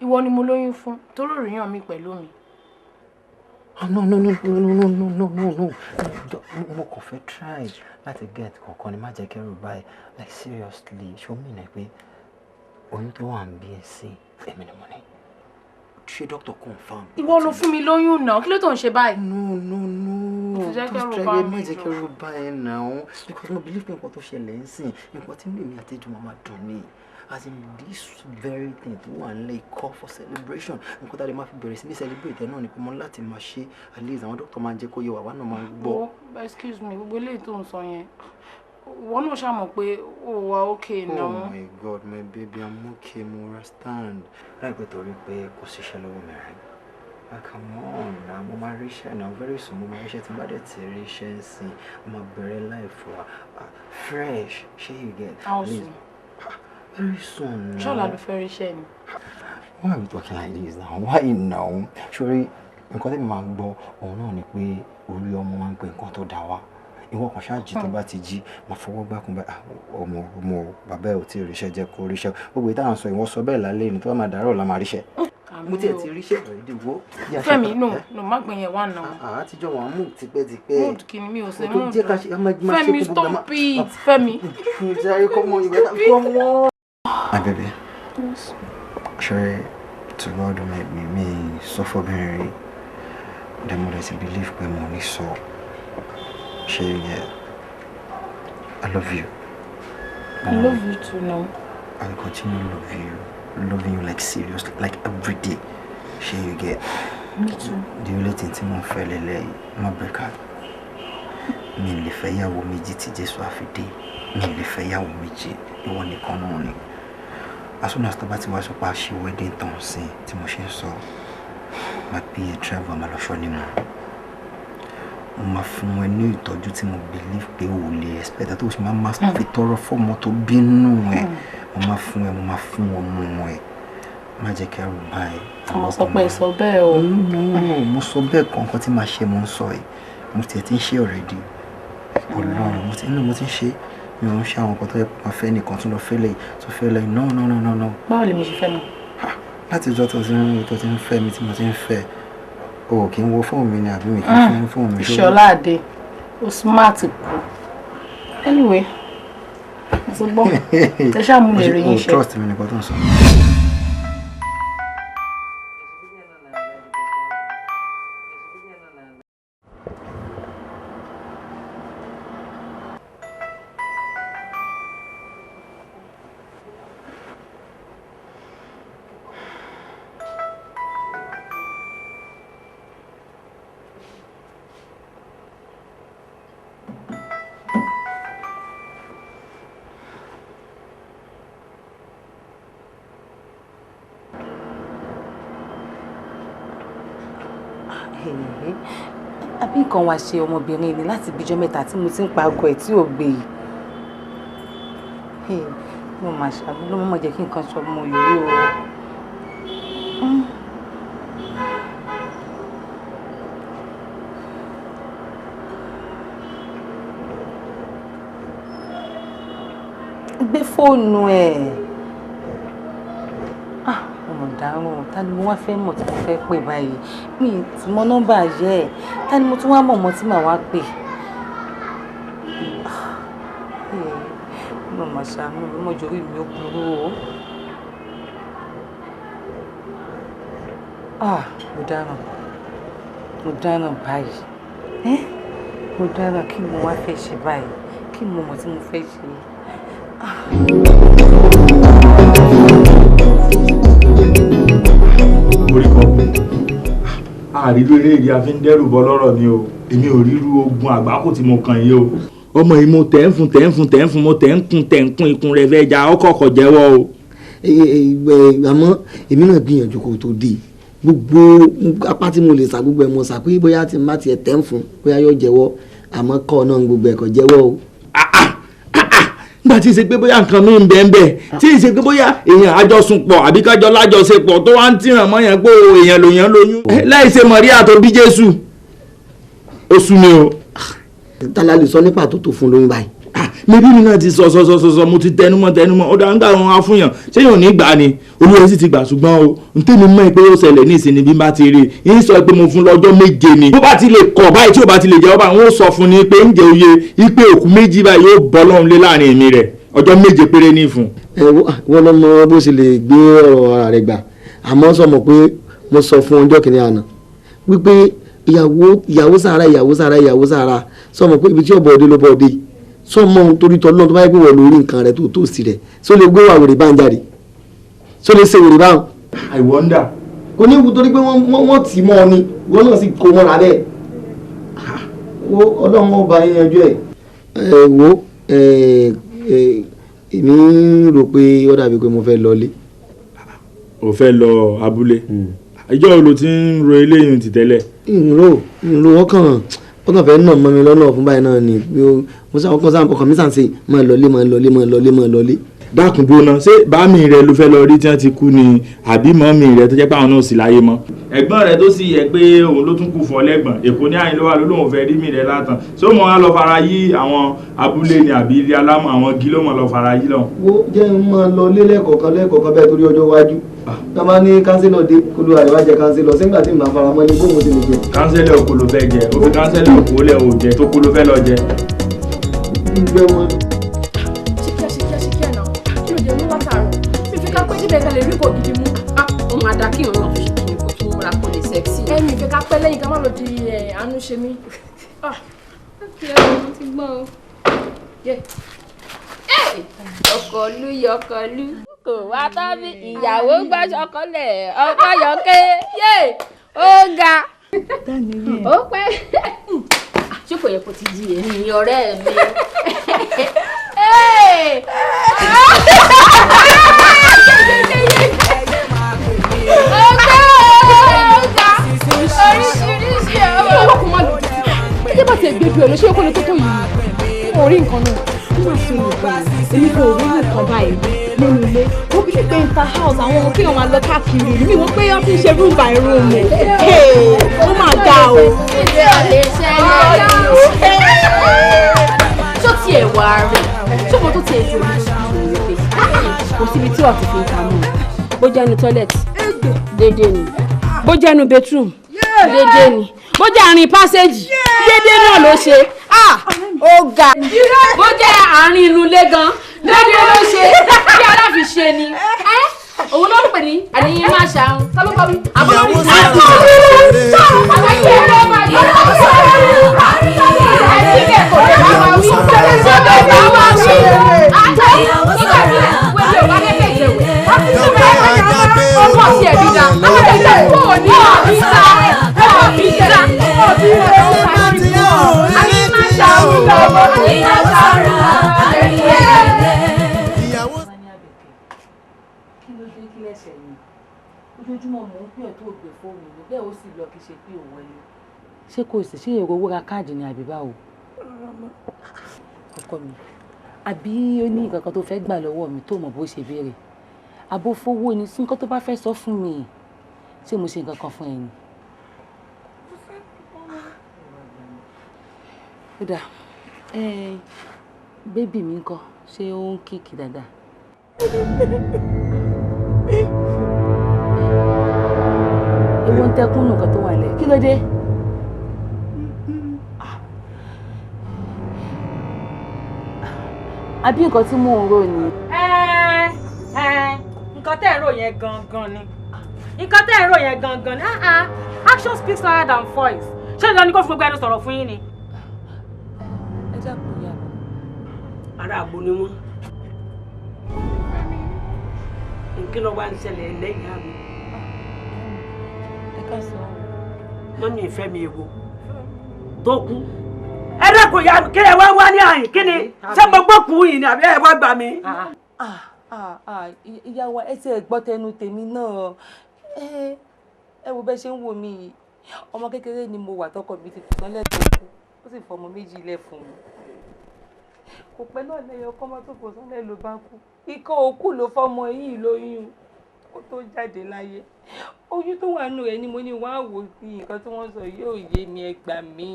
Ìwọ ni mo lóyún fún torí òrìyàn mi pẹ̀lú mi. No. Mo kàn fẹ́ try láti get kankan ni má jẹ́ kẹ́rù báyìí. Like seriously, show me like pé oyún tó wà ń bí ẹ sí èmi ni mo ní. Ṣé doctor confirm? Ìwọ ló fún mi lóyún náà. Kí ló tó ń ṣe báyìí? No. Just try má jẹ́ kẹ́rù báyìí now. Because mo believe pé nǹkan tó ṣẹlẹ̀ ń sìn nǹkan tí mi àti ìjọba máa dùn ní. As in this very thing tó wà nílẹ̀ call for celebration nǹkan tá a lè máa fi bẹ̀rẹ̀ sí ní celebrate náà ni pé mo láti máa ṣe at least àwọn doctor máa jẹ́ kó yé wa wá náà máa gbọ́. Excuse me, gbogbo eléyìí tó ń sọ yẹn ìwọ náà ṣàmọ̀ pé ó wà okay now. Oh my God, my baby, I'm okay, mo understand. Láìpẹ́ torí pé kò síṣẹ́ lọ́wọ́ mi rẹ̀. Come on now, mo máa ríṣẹ́ now very soon mo máa ríṣẹ́ tí bá dẹ̀ ti ríṣẹ́ sí mo máa bẹ̀rẹ̀ life wa fresh ṣé you get. How soon? Very soon now. Ṣọ́la ló fẹ́ ríṣẹ́ ni. Why are we talking like this now? Why now? Ṣorí nǹkan tí mi máa gbọ́ òun náà ni pé orí ọmọ máa ń pe nǹkan tó dá wa. Ìwọ kan ṣáàjì tó bá ti jí máa fọwọ́ gbákun bá ọmọ bàbá ẹ̀ ò tí ì ríṣẹ́ jẹ́ kó ríṣẹ́. Gbogbo ìta à ń sọ ìwọ sọ bẹ́ẹ̀ lálẹ́ ni tó bá máa dàárọ̀ la máa ríṣẹ́. Mo tiẹ̀ ti ríṣẹ́ ìdìbò. Fẹ́mi no má gbẹ̀yẹ̀ wá náà. Àtijọ́ wọn mú tipẹ́tipẹ́. Mood kìíní mi ò ṣe mood. Fẹ́mi stop it. Fẹ́mi. My baby. Yes. Sure, to God who made me suffer very. The more I believe pé mo ní sọ. Ṣé yeah. I love you. I love you too now. I will continue to love you. Loving you like seriously, like every day. Ṣé you get. Me too. The only thing tí mo fẹ́ lélẹ̀ má break out. Mi lè fẹ́ yàwó méjì tí Jésù á fi dé. Mi lè fẹ́ yàwó méjì. Ìwọ nìkan náà ni. As soon as the party was up, she wedding town sin. Timoshin saw my PA travel my loshoni mo. Ma fún ẹ ní ìtọ́jú tí mo believe pé o lè expect that o ṣe máa máa fi tọrọ fọ́mọ tó bínú ẹ. Mo máa fún ọmọ ẹ. Má jẹ́ kí ẹrù bá ẹ. Mo sọ pé sọ bẹ́ẹ̀ o. No, mo sọ bẹ́ẹ̀ kan tí máa ṣe mo ń sọ ẹ. Mo ti ń ṣe already. Ọlọ́run mo ti ń ṣe. Mi ò ń ṣe àwọn nǹkan tó yẹ kó máa fẹ́ nìkan tún lọ fẹ́lẹ̀ no. Báwo lè mi ṣe fẹ́ mi? Láti ìjọ tó ti ń fẹ́ mi tí mo ti ń fẹ́ o kì í wo fóònù mi ni àbí mi kì í fún fóònù mi. Ìṣọ̀lá Adé o smart kù. Anyway mo ti gbọ́ ẹ ṣáà mú lè rí yín ṣe. O trust mi nìkan tó ń sọ. Àbí nǹkan wá ṣe ọmọbìnrin ni láti bíjọ́ mẹ́ta tí mo ti ń pa aago ẹ̀ tí ò gbé yìí. Mo máa ṣàbí ló mọ̀ jẹ́ kí nǹkan ṣe ọmọ yìí o. Gbé fóònù ẹ̀. Ọmọ dárùn ta ni mo wá fẹ́ mọ̀ tí mo fẹ́ pè báyìí mi ti mọ nọ́mbà yẹ ẹ̀ ta ni mo tún wá mọ̀ tí màá wá pè. Mo máa ṣàánú mi mọ̀jọ́ orí mi ó burú o. Mo dáràn báyìí mo dáràn kí ni mo wá fẹ́ ṣe báyìí kí ni mo mọ̀ tí mo fẹ́ ṣe. Orí kan àrídó eré ìdí àfi ń dẹ́rù bọ́ lọ́rọ̀ ni o èmi ò ríru ogun àgbákò tí mo kàn yìí o ọmọ yìí mo tẹ̀ ń fún mo tẹ̀ ń kún ikùn rẹ̀ fẹ́ ja ọkọ̀ jẹ́wọ́ o. Àmọ́ èmi náà gbìyànjú kó tó dé gbogbo apá tí mo lè sá gbogbo ẹ̀ mọ̀ sá pé bóyá tí n bá tiẹ̀ tẹ̀ ń fún bóyá yóò jẹ́wọ́ àmọ́ kọ́ náà gbogbo ẹ̀ kò jẹ́wọ́ o. nígbà tí ì ṣe pé bóyá nǹkan mi ń bẹ́ẹ̀ bẹ́ẹ̀ tí ì ṣe pé bóyá èèyàn àjọsùnpọ̀ àbí kájọ lájọṣepọ̀ tó wá ń tìràn mọ́ yẹn pé èèyàn lòyàn lóyún láì ṣe Màríà tó bí Jésù ó sú mi o. tala lè sọ nípa tó fún lóyún báyìí. mẹbí mi náà ti sọ mo ti tẹnumọ́ ó dáa ń gbà wọn á fún yàn ṣé yóò ní gbà ni olúwa sì ti gbà ṣùgbọ́n o n tẹ́mi mọ́ ẹ pé yóò ṣẹlẹ̀ ní ìsinmi bí n bá ti rí i ń sọ pé mo fún lọ́jọ́ 7 ni bó bá ti lè kọ̀ báyìí tí ò bá ti lè jẹ́ ọba àwọn ò sọ fún ni pé ń jẹ oyè ipe òkú 2 báyìí yóò bọ́ lọ́run lé láàrin èmi rẹ̀ ọjọ́ 7 péré ní fún. wọ́n lọ mọ bó ṣe lè gbé ọ̀rọ̀ ara rẹ̀ gbà àmọ́ sọ mọ̀ pé mo sọ fún ọjọ́ kìnìún àná wípé ìyàwó Sara sọ mọ̀ pé ibi tí ọ̀bọ̀ òde ló bọ̀ òde sọmọ torí tọ́lọ́ tó bá yẹ pé wọ́n lórí nǹkan rẹ̀ tó sí rẹ̀ só lè gbé wà wèrè bá ń jáde só lè ṣe wèrè báwọn. I wonder. kò ní wù torí pé wọ́n tì mọ́ ọ ni wọ́n náà sì kó mọ́ra bẹ́ẹ̀ wo ọlọ́run ọba yẹn yanjú ẹ̀ wo èmi rò pé ó dàbí pé mo fẹ́ lọlé. o fẹ́ lọ abúlé ìjọ wo ló ti ń ro eléyìí ti tẹ́lẹ̀. ìrò ọkàn fẹ́ nà mọ́ mi lọ́nà fún báyìí náà ni mo sọ ọkàn mi sàn ṣe máa lọlé. dákun gbóná ṣé bàámi rẹ ló fẹ́ lọ rí tí wọ́n ti kú ni àbí mọ́mì rẹ tó jẹ́ pé àwọn náà sì láyé mọ́. ẹ̀gbọ́n rẹ tó sì yẹ pé òun ló tún kù fọ́ lẹ́gbọ̀n èkó ní àyìn ló wà lóun fẹ́ rí mi rẹ látàn ṣé ó mọ wọn lọ fara yí àwọn abúlé ni àbí ilé alámọ̀ àwọn gí ló mọ̀ lọ fara yí lọ. wo jẹ́ ń máa lọ lé lẹ́kọ̀ọ̀kan bẹ́ẹ̀ torí ọjọ́ iwájú ká máa ní kánsílọ̀ dé kólú àríwá jẹ kánsílọ̀ sígbà tí màá fara mọ́ ní bóun ti lè jẹ. kánsílọ̀ òkú ló fẹ́ jẹ òfin kánsílọ̀ òkú lẹ̀ ò jẹ tó kú ló fẹ́ lọ jẹ. gbẹ wọn. ṣíkíá náà kí ló dé mú látàrọ mi fi ká pé níbẹ̀ ká lè rí kò gidi mú. ó máa dá kí òun náà fi kí kó tún múra kó lè sẹ́ksì. ẹ̀mí ìfẹ́ ká pẹ́ lẹ́yìn ká má lọ di àánú ṣe mí. ti gbọ́ o. yọkọlú kò wá tán bí ìyàwó gbàṣọkọlẹ̀ ọkọ yọkẹ́ ó ga ó pẹ́ ṣé kò yẹ kó ti di èmi ọ̀rẹ́ mi. oríṣiríṣi ọwọ́ kò má lò dé ẹjẹ́ bá ti ẹgbẹ́ bí ọ̀nà ṣé kò lè tó tó yìí mo rí nǹkan náà nígbà tí mo gbà èmi kò rí nǹkan báyìí nínú ilé ó bí pé inter house àwọn kí wọn máa lọ káàkiri mi wọ́n pé wọ́n fi ń ṣe room by room ó máa ga o. ilé ọ̀lẹ́ ṣẹlẹ̀ ṣó tiẹ̀ wá rẹ̀ ṣó mo tó tiẹ̀ jò ní ìṣòro kò síbi tí wọ́n ti fi ń ta mọ́ bó jẹ́ nu toilet déédéé ni bó jẹ́ nu bedroom déédéé ni bó jẹ́ àárín passage déédéé náà ló ṣe ó ga bó jẹ́ àárín inú ilé gan déédéé ló ṣe bí aláfi ṣe ni òun ló ń pè ní àníyàn máa ṣàrùn tọ́lọ́kọ́ mi àbúrò mi ṣàrùn àbáyé ẹ̀rọ máa yọ ọ́ sọ̀rọ̀ àìsílẹ̀ kò lè máa wí sọ́dọ̀ ìgbà máa wí àtẹ nígbà tí wẹ́lẹ̀ ò bá lẹ́kẹ̀ jẹ̀wẹ̀ láti tún bẹ́ẹ̀ ọmọ sí ẹ̀bí dá àwọn ẹ̀jẹ̀ kò ní ọ̀bí sá ọ̀bí sá ọ̀bí rẹ̀ ó máa ń bí wọ́n àní máa ṣàrùn lọ́wọ́ àní máa ṣàrùn ojoojúmọ́ mò ń pè ọ́ tó gbé fóònù mi bẹ́ẹ̀ ó sì lọ kí ṣe pé ò wọlé. ṣé kò sì ṣe èrò owó ra káàdì ni àbí báwo. ọkọ mi àbí ó ní nǹkan kan tó fẹ́ gbà lọ́wọ́ mi tó mọ̀ bó ṣe béèrè àbó fowó ni sí nǹkan tó bá fẹ́ sọ fún mi ṣé mo ṣe nǹkan kan fún ẹ ni. ó dà bébì mi ńkọ́ ṣé ó ń kíkì dáadáa. ewo ń tẹkún nǹkan tó wà lẹ kí ló dé. àbí nǹkan tí mò ń rò ni. nǹkan tẹ́ ẹ̀ ń rò yẹn gangan ni nǹkan tẹ́ ẹ̀ ń rò yẹn gangan ni action speaks louder than voice ṣé ìjọba ní kó fi gbogbo ẹnu sọ̀rọ̀ fún yín ni. ẹ dákun ìyá mi. ara àgbo ni wọn kí ló wá ń ṣẹlẹ̀ lẹ́yìn àmì. mọ́mí ìfẹ́ mi èwo tó kú ẹ dẹ́kun ìyá kí ẹ wá wá ní àyìn kí ni ṣé mo gbọ́ kú yìí ni àbí ẹ wá gbà mí. ìyá wa ẹ ti ẹ gbọ́ tẹnu tèmi náà ẹ wo bẹ́ẹ̀ ṣe ń wò mí yìí ọmọ kékeré ni mo wà tọkọ mi ti tàn lẹ́tọ̀ọ́ kú ó sì fọmọ méjì ilẹ̀ fún mi kò pẹ́ náà lẹ́yìn ọkọ mọ́ tó fò sọ́lẹ̀ ló bá kú ikọ̀ òkú ló fọmọ yìí lóyún kó tó jáde láyé oyún tó wà nù rẹ̀ ni mo ní wàá wò sí nǹkan tí wọ́n sọ yóò yé mi ẹ gbà mí.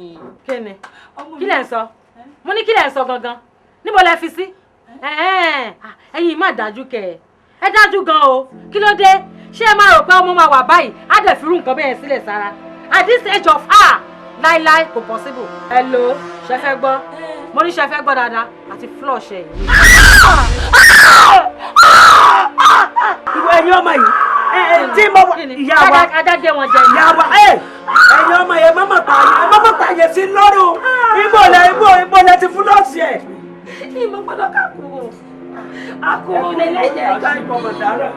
kíni kí lẹ̀ ń sọ mo ní kí lẹ̀ ń sọ gangan níbo lẹ fi sí ẹ̀yin má dájú kẹ ẹ dájú gan o kí ló dé ṣé ẹ máa rò pé ọmọ máa wà báyìí á dẹ̀ fi rú nǹkan bẹ́ẹ̀ sílẹ̀ sára at this age of láíláí kò possible. hello ṣe fẹ́ gbọ́ mo ní ṣe fẹ́ gbọ́ dáadáa àti flush ẹ̀ yìí. ìwọ ẹ̀yin ọmọ yìí tí mo ìyá wa adájẹ́ wọn jẹ ìyá wa ẹ̀yin ọmọ yẹn mọ́mọ́ pààyè sí lọ́rùn ibo lẹ ti fúlọ́ọ̀sì ẹ̀. ìmọ̀ gbọ́dọ̀ kàkúrò àkúrò lẹ́lẹ́jẹ̀. ọ̀gá ìbọ̀mọ̀ dára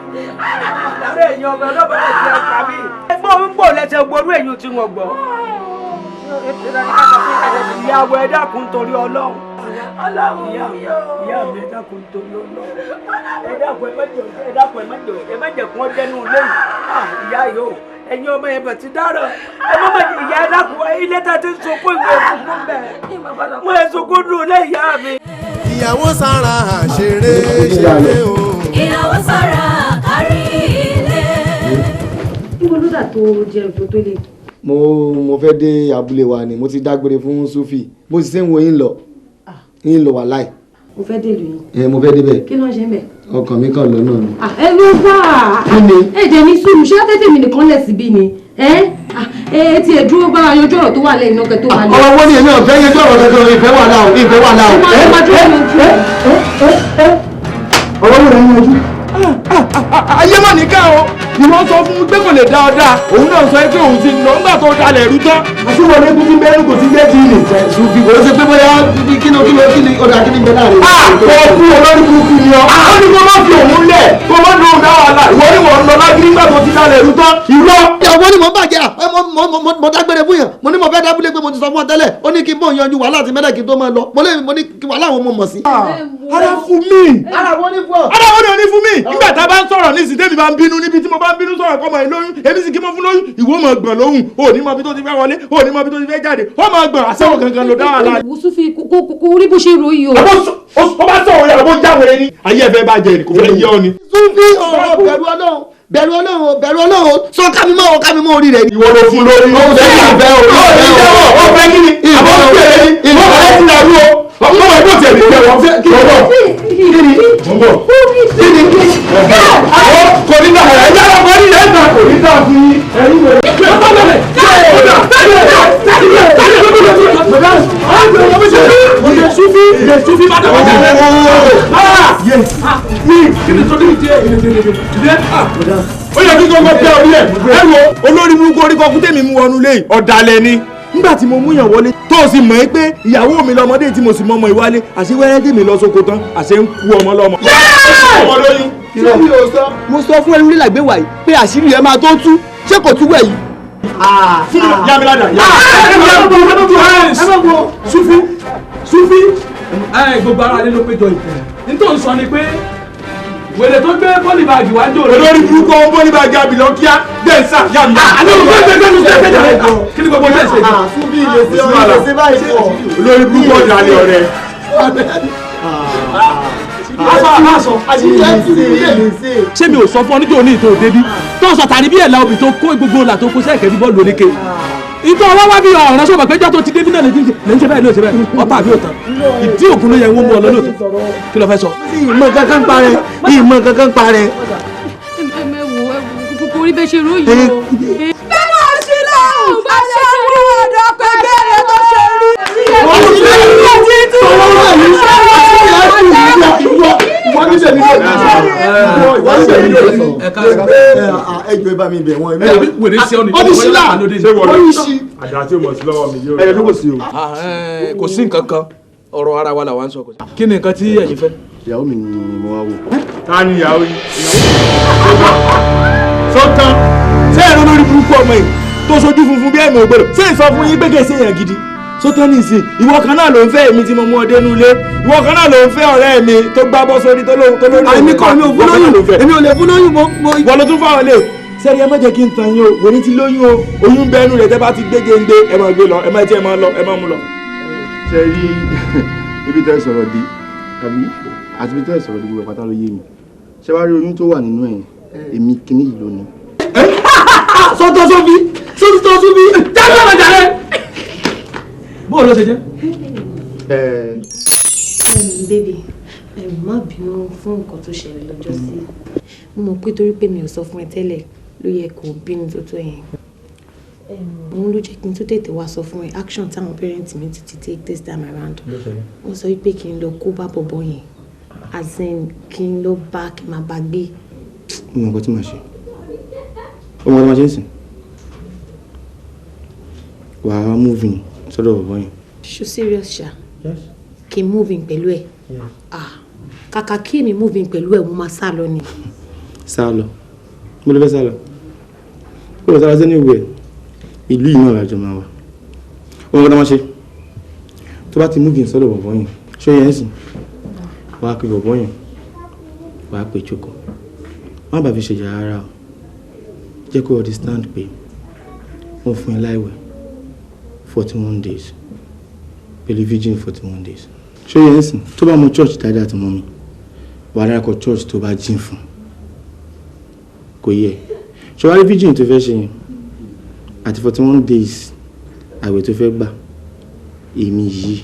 ẹ̀yin ọmọ ọlọ́mọ ẹ̀ ti ẹ̀ pa mí. ẹgbọ́n ń bò lẹ́sẹ̀ gbọ́rú èyí tí wọ́n gbọ́. ìyàwó ẹ dákun torí Ọlọ́run. ìyá mi ẹ dákun torí Ọlọ́run. ẹ dákun ẹ má jẹ́ kún ọjẹ́ nù lẹ́yìn. ìyá yìí o ẹ̀yin ọmọ yẹn bẹ̀ ti dára ẹ má má ìyá ẹ dákun ilé tá a ti sunkún ìwé sunkún bẹ́ẹ̀ mo ẹ sunkún dùn lé ìyá mi. Ìyàwó Sara ṣeré o. Ìyàwó Sara kárí ilé. ìwọ ló dà tó jẹ òjò tó le. mo fẹ́ dé abúlé wa ni mo ti dágbére fún Sufi bó ti ṣe ń wo yín lọ wà láì. mo fẹ́ dé ìlú yìí. mo fẹ́ débẹ̀. kí ló ń ṣe ń bẹ̀. ọkàn mi kàn lọ́nà ni. ẹ ló wà. kí ni. ẹ jẹ́ ní sùúrù ṣé tètè mi nìkan lẹ̀ síbí ni. ti ẹ̀ dúró bá yanjú ọ̀rọ̀ tó wà lẹ́yìn náà kẹ́ tó wà lẹ́yìn. ọ̀rọ̀ wo ni èmi ò fẹ́ yanjú ọ̀rọ̀ kankan ìfẹ́ wà láò. ọ̀rọ̀ wo ni yanjú. ayé mà ní ká o ìwọ sọ fún mi pé kò lè dá ọ dáa òun náà sọ pé òun ti lọ nígbà tó dalẹ̀ rú tán. àṣìwọ̀n ní kú ti bẹ́ẹ̀ kò ti gbé ti nì. Sufi kò ṣe pé bóyá kí ni ọ̀dà kí ni bẹ́ẹ̀ láàrin. kò kú olórí burúkú ni ọ. ó ní kó má fi òun lẹ̀ kó má lo òun dá wàhálà ìwọ ni wọ́n ń lọ lágídí nígbà tó ti dalẹ̀ rú tán. irọ́. ìyàwó ni mo bàjẹ́ mo dágbére fún yàn mo ní mo fẹ́ dábúlé pé mo ti sọ fún ọ tẹ́lẹ̀ ó ní kí n bọ̀ yanjú wàhálà àti mẹ́lẹ̀ kí n tó máa lọ mo ní kí wàhálà àwọn ọmọ mọ̀ sí. ara fún mi. ara wọn ní fún ọ. ara wọn ní fún mi. nígbà tá a bá ń sọ̀rọ̀ ní ìsìndé mi bá ń bínú níbi tí mo bá ń bínú sọ̀rọ̀ kọ́mọ ẹ̀ lóyún èmi sì kí mo fún lóyún ìwọ máa gbọ̀n lóhùn ò ní mọ ibi tó ti fẹ́ wọlé ò ní mọ ibi tó ti fẹ́ jáde ó máa gbọ̀n àṣẹ́wò gangan ló dá wàhálà. Sufi kò rí bó ṣe ròyìn o. ó bá sọ̀rọ̀ yàrá bó jáwèrè ni ayé ẹ̀fẹ̀ bá jẹ kò fẹ́ yé ọ ni. Sufi bẹ̀rù Ọlọ́run sọ kámi mọ́ orí rẹ̀ ni. ìwọ ló fún lórí. ó fẹ́ kí ni àbọ̀ ń pèrè ni ìwọ fẹ́ ti dàrú o ọmọ ẹgbẹ́ òtí ẹ̀mí jẹ́ wọ́n fẹ́ kí ni kò ní dà ẹ̀ yára kò ní ẹ̀ dà kò ní dà fún yín ẹ̀yìn rẹ̀. Sufi má dàgbà jẹ́ ó yẹ kí gbogbo tẹ orí ẹ wo olórí burúkú orí kọkú tèmi mú wọnú lé ọ̀dàlẹ̀ ni nígbà tí mo mú yàn wọlé tó o sì mọ̀ ẹ́ pé ìyàwó mi lọmọdé tí mo sì mọ ọmọ ìwálé àṣewẹ́rẹ́ tèmi lọ sóko tán àṣẹ ń kú ọmọ lọ́mọ. mo sọ fún ẹni nílà gbé wàyí pé àṣírí ẹ máa tó tú ṣé kò tú wẹ̀ yìí. fún mi yamilada Sufi gbogbo ara lé ló péjọ ìfẹ́ nítorí sọ ni pé wèrè tó gbé pọ́lìbàgì wá jò lórí burúkú ọmọ pọ́lìbàgì àbìlọ́ kíá dẹ́sà yà mí. àlọ́ òun gbé mi sẹ́yìn péjọ rẹ̀ kí ni gbogbo ṣe ṣe. Sufi ìlẹsẹ báyìí fún ọ. lórí burúkú ọ̀dà ni ọ̀rẹ́. ṣé mi ò sọ fún ọ níjọ́ ní ìtò òdebí tó sọ tàbí bí ẹ̀la obì tó kó gbogbo ọ̀là tó kó sẹ́ẹ̀kẹ́ bí bọ́ọ̀lù oníke ìtọ́ ọlọ́wọ́ bí ọ̀ràn sọ̀rọ̀ péjọ́ tó ti débí náà lè ń ṣe báyìí ló ṣe báyìí ọ̀tá àbí òtán ìdí òkun ló yẹ wọ́n mú ọ lọ́lọ́tọ̀ kí ló fẹ́ sọ. ìmọ̀ kankan parẹ́. kò rí bẹ́ẹ̀ ṣe ròyìn o. bẹ́ẹ̀ náà sí lọ́wọ́ bá ṣe rí ọ̀dọ́ pẹ̀lú ẹ̀rẹ́ tó ṣe rí. ẹjọ́ ibà mi bẹ̀ wọ́n. wèrè sí ọ ní ọdún sílá ọdún sí. àdá tí o mọ̀ sí lọ́wọ́ mi yóò. ẹ̀yẹ ló kò sí o. kò sí nǹkan kan ọ̀rọ̀ ara wa làwa ń sọ. kí ni nǹkan tí ẹ̀yin fẹ́. ìyàwó mi ni mo wá wò. ta ni ìyàwó yìí. sọ́tàn ṣé ẹ̀rọ lórí burúkú ọmọ yìí tó sojú funfun bí ẹ̀mí ògbèrò ṣé ìsọ fún yín pé kí ẹ ṣe èèyàn gidi sọ́tàn ní ìsìn ìwọ kan náà ló ń fẹ́ èmi tí mo mú ọdẹ nulẹ̀ ìwọ kan náà ló ń fẹ́ ọ̀rẹ́ mi tó gbá bọ́ sórí tó lórí. àmì kan mi ò fún lóyún èmi ò lè fún lóyún mo. wọ́n ló tún fáwọn lè sẹ́ni ẹ má jẹ́ kí n tan yín o wèrè ti lóyún o oyún bẹ́ẹ̀nu rẹ̀ tẹ́ bá ti gbé géńgbé ẹ máa gbé lọ ẹ má jẹ́ ẹ máa lọ ẹ má mú lọ. ṣe rí ibi tẹ́ sọ̀rọ̀ dé àbí àti ibi tẹ́ sọ̀rọ̀ dé gbogbo pátá ló yé mi ṣé wàá rí oyún tó wà nínú ẹ̀ èmi kíní yìí lónìí. sọ́tọ̀ sófi sọ́tọ̀ sófi jáde ọ̀rọ̀ jáde. bóò ló ṣe jẹ́. bébì má bínú fún nǹkan tó ṣẹlẹ̀ lọ́jọ́ sí mo mọ̀ pé torí pé mi ò sọ fún ẹ tẹ́lẹ̀ ló yẹ kó bínú tó tó yẹn òun ló jẹ́ kí n tó tètè wá sọ fún ẹ action táwọn parents mi ti take this time around wọ́n sọ wípé kí n lọ kó bá bọ̀bọ̀ yẹn as in kí n lọ bá kí n máa bá gbé. mo mọ nǹkan tí màá ṣe ọmọ ọdún máa ṣe ń sìn wàá moving sọ́dọ̀ bọ̀bọ̀ yẹn. ṣó serious ṣá kí n moving pẹ̀lú ẹ̀ kàkà kí èmi moving pẹ̀lú ẹ̀ mo máa sá lọ ni. sá lọ mo lè fẹ́ sá lọ kó lọ sára sí ní ìwé ìlú yìí náà lájọ máa wà ọmọ ọdún máa ṣe tó bá ti moving sọ́dọ̀ bọ̀bọ̀ yẹn ṣó yẹn ń sìn wàá pe bọ̀bọ̀ yẹn wàá pe jókòó má bàa fi ṣèjà ara o jẹ́ kó understand pé wọ́n fún ẹ láìwẹ̀ 41 days pẹ̀lú virgin 41 days ṣó yẹn ń sìn tó bá mọ church dáadáa tó mọ́ mi wàá dárakọ̀ church tó bá jìn fún kò yẹ ṣé wàá rí virgin tó fẹ́ ṣe yẹn àti 41 days àwẹ̀ tó fẹ́ gbà èmi yìí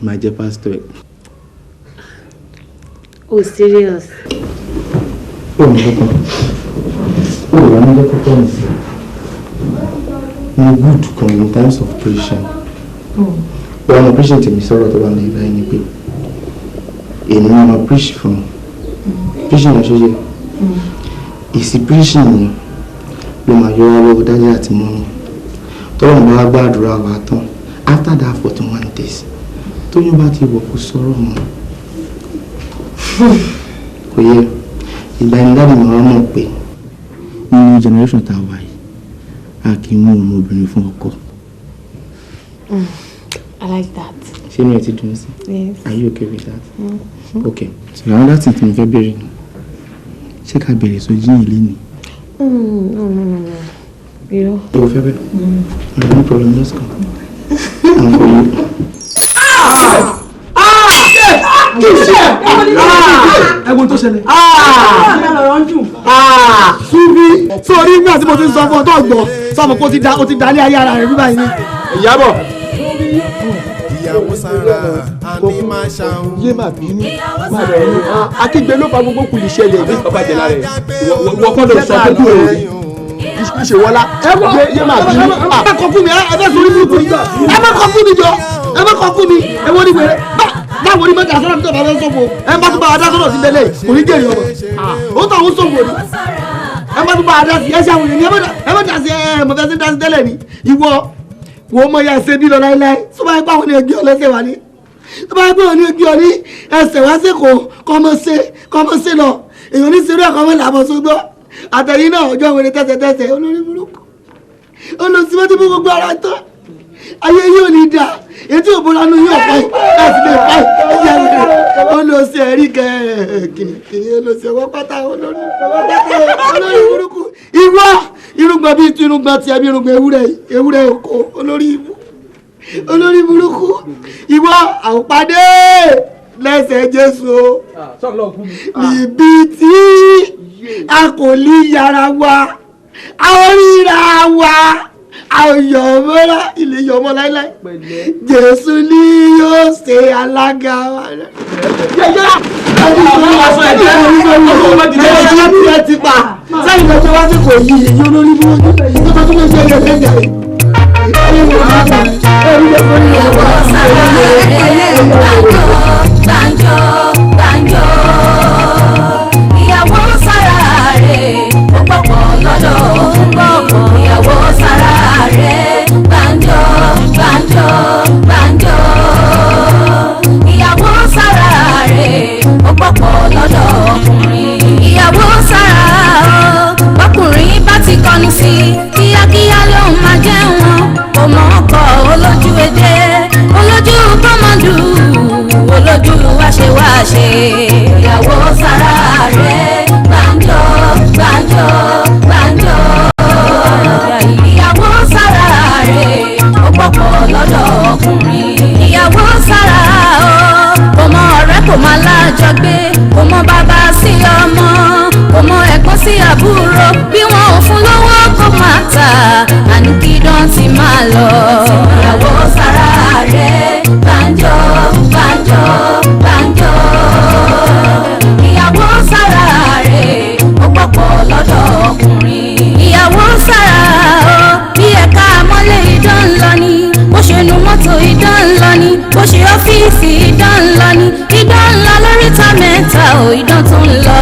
máa jẹ́ pastor ẹ̀. Oh, serious. ó ní kọ́kọ́ ó wà ní kọ́kọ́ mi sí ní good kan in times of preaching wọ́n mọ̀ preaching tèmi sọ̀rọ̀ tó wà ní ìgbà yẹn ni pé èmi máa ma preach fún preaching náà ṣe yẹ èsì preaching yẹn ló máa yọ wá lọ́wọ́ dájú àti mọ́mí tọ́lọ́run bá gbàdúrà wá tán after that 41 days tóyún bá ti wọ̀ kó sọ̀rọ̀ mọ́ kò yẹ ìgbà yẹn dáàbò máa mọ̀ pé nínú generation tá a wà yìí a kì í mú ọmọbìnrin fún ọkọ. I like that. ṣé inú ẹ ti dùn sí? Yes. Are you okay with that? Okay. So another thing tí mo fẹ́ béèrè ni ṣé ká bẹ̀rẹ̀ sọ jíyìn lẹ́nu. No. You o fẹ́ bẹ́ẹ̀? No problem, let's go. I'm for you. ẹ̀gbọ́n tó ṣẹlẹ̀. Súbí sórí nígbà tí mo ti sọ fún ọ tó gbọ́ sọmọ kó o ti dálé ayé ara rẹ̀ bí báyìí ni. Ìyábọ̀. Ìyàwó Sara àní máa ṣàwọn. yé máa bínú máa bẹ̀rẹ̀ ní akígbe ló fa gbogbo kùlì ṣẹlẹ̀ ní ọba jẹ lára ẹ̀ wọ́n kọ́ ló sọ pé kúrò rẹ̀ ìṣèwọ́lá yé máa bínú. ẹ má kọ fún mi ẹ fẹ́ sórí burúkú yìí ẹ má kọ fún mi jọ ẹ má kọ fún mi ẹ wọ́n ní wẹ̀rẹ̀ báwo ni mẹ́ta sọ́nà tó bá fẹ́ sọ́fọ̀ ẹ má tún bá adá sọ́nà sí bẹ́lẹ̀ kò ní jèrè ọmọ ó tọ̀ ń sọ̀fọ̀ ni ẹ má tún bá adá sí ẹ ṣe àwọn ènìyàn ẹ má dà sí ẹ mọ̀ fẹ́ sí dá sí tẹ́lẹ̀ ni ìwọ wo mọ ya ẹsẹ̀ bí lọ láíláí tó bá yẹ pé àwọn ènìyàn gbé ọ lẹ́sẹ̀ wá ní tó bá yẹ pé àwọn ènìyàn gbé ọ ní ẹsẹ̀ wá sí kọ́mọ sí lọ èèyàn ní sẹ́rù ẹ̀kọ́ mọ́ làbọ̀ sógbọ́ àtẹ̀yìn náà ọjọ́ ìwé tẹ́sẹ̀ olórí burúkú olùsíwájú fún gbogbo ara tán ayé yóò ní dà etí òbúra nu yóò pa láti lè pa ẹyà rẹ olùsí ẹ̀rí kìnnìkìnnì olùsí ọwọ́ pátá olórí burúkú ìwọ irúgbọ́n bíi ti irúgbọ́n tiẹ̀ bí irúgbọ́n ewúrẹ́ oko olórí burúkú ìwọ àwòpàdé lẹ́sẹ̀ Jésù níbi tí a kò lè yára wa àwọn ríra wa ayọ̀mọ́lá ilé yọmọ láíláí Jésù ni yóò ṣe alága wa rẹ̀. ẹ ti pa sẹ́yìn lọ́jọ́ wá sí kò yí èyí olórí burúkú tó tó lè ṣe ẹgbẹ́ ẹgbẹ́. Ìyàwó Sara gbàǹjo gbàǹjo ìyàwó Sara rẹ̀ ó gbọ́pọ̀ lọ́dọ̀ òun gbọ́pọ̀ ìyàwó Sara rẹ̀ gbàǹjo gbàǹjo gbàǹjo ìyàwó Sara rẹ̀ ó gbọ́pọ̀ lọ́dọ̀ ọkùnrin ìyàwó Sara ọkùnrin bá ti kọnu sí kíákíá lóun máa jẹun kò mọ̀ ọkọ̀ olójú èdè olójú kọ́mọdù olójú wáṣewáṣe idán tó ń lọ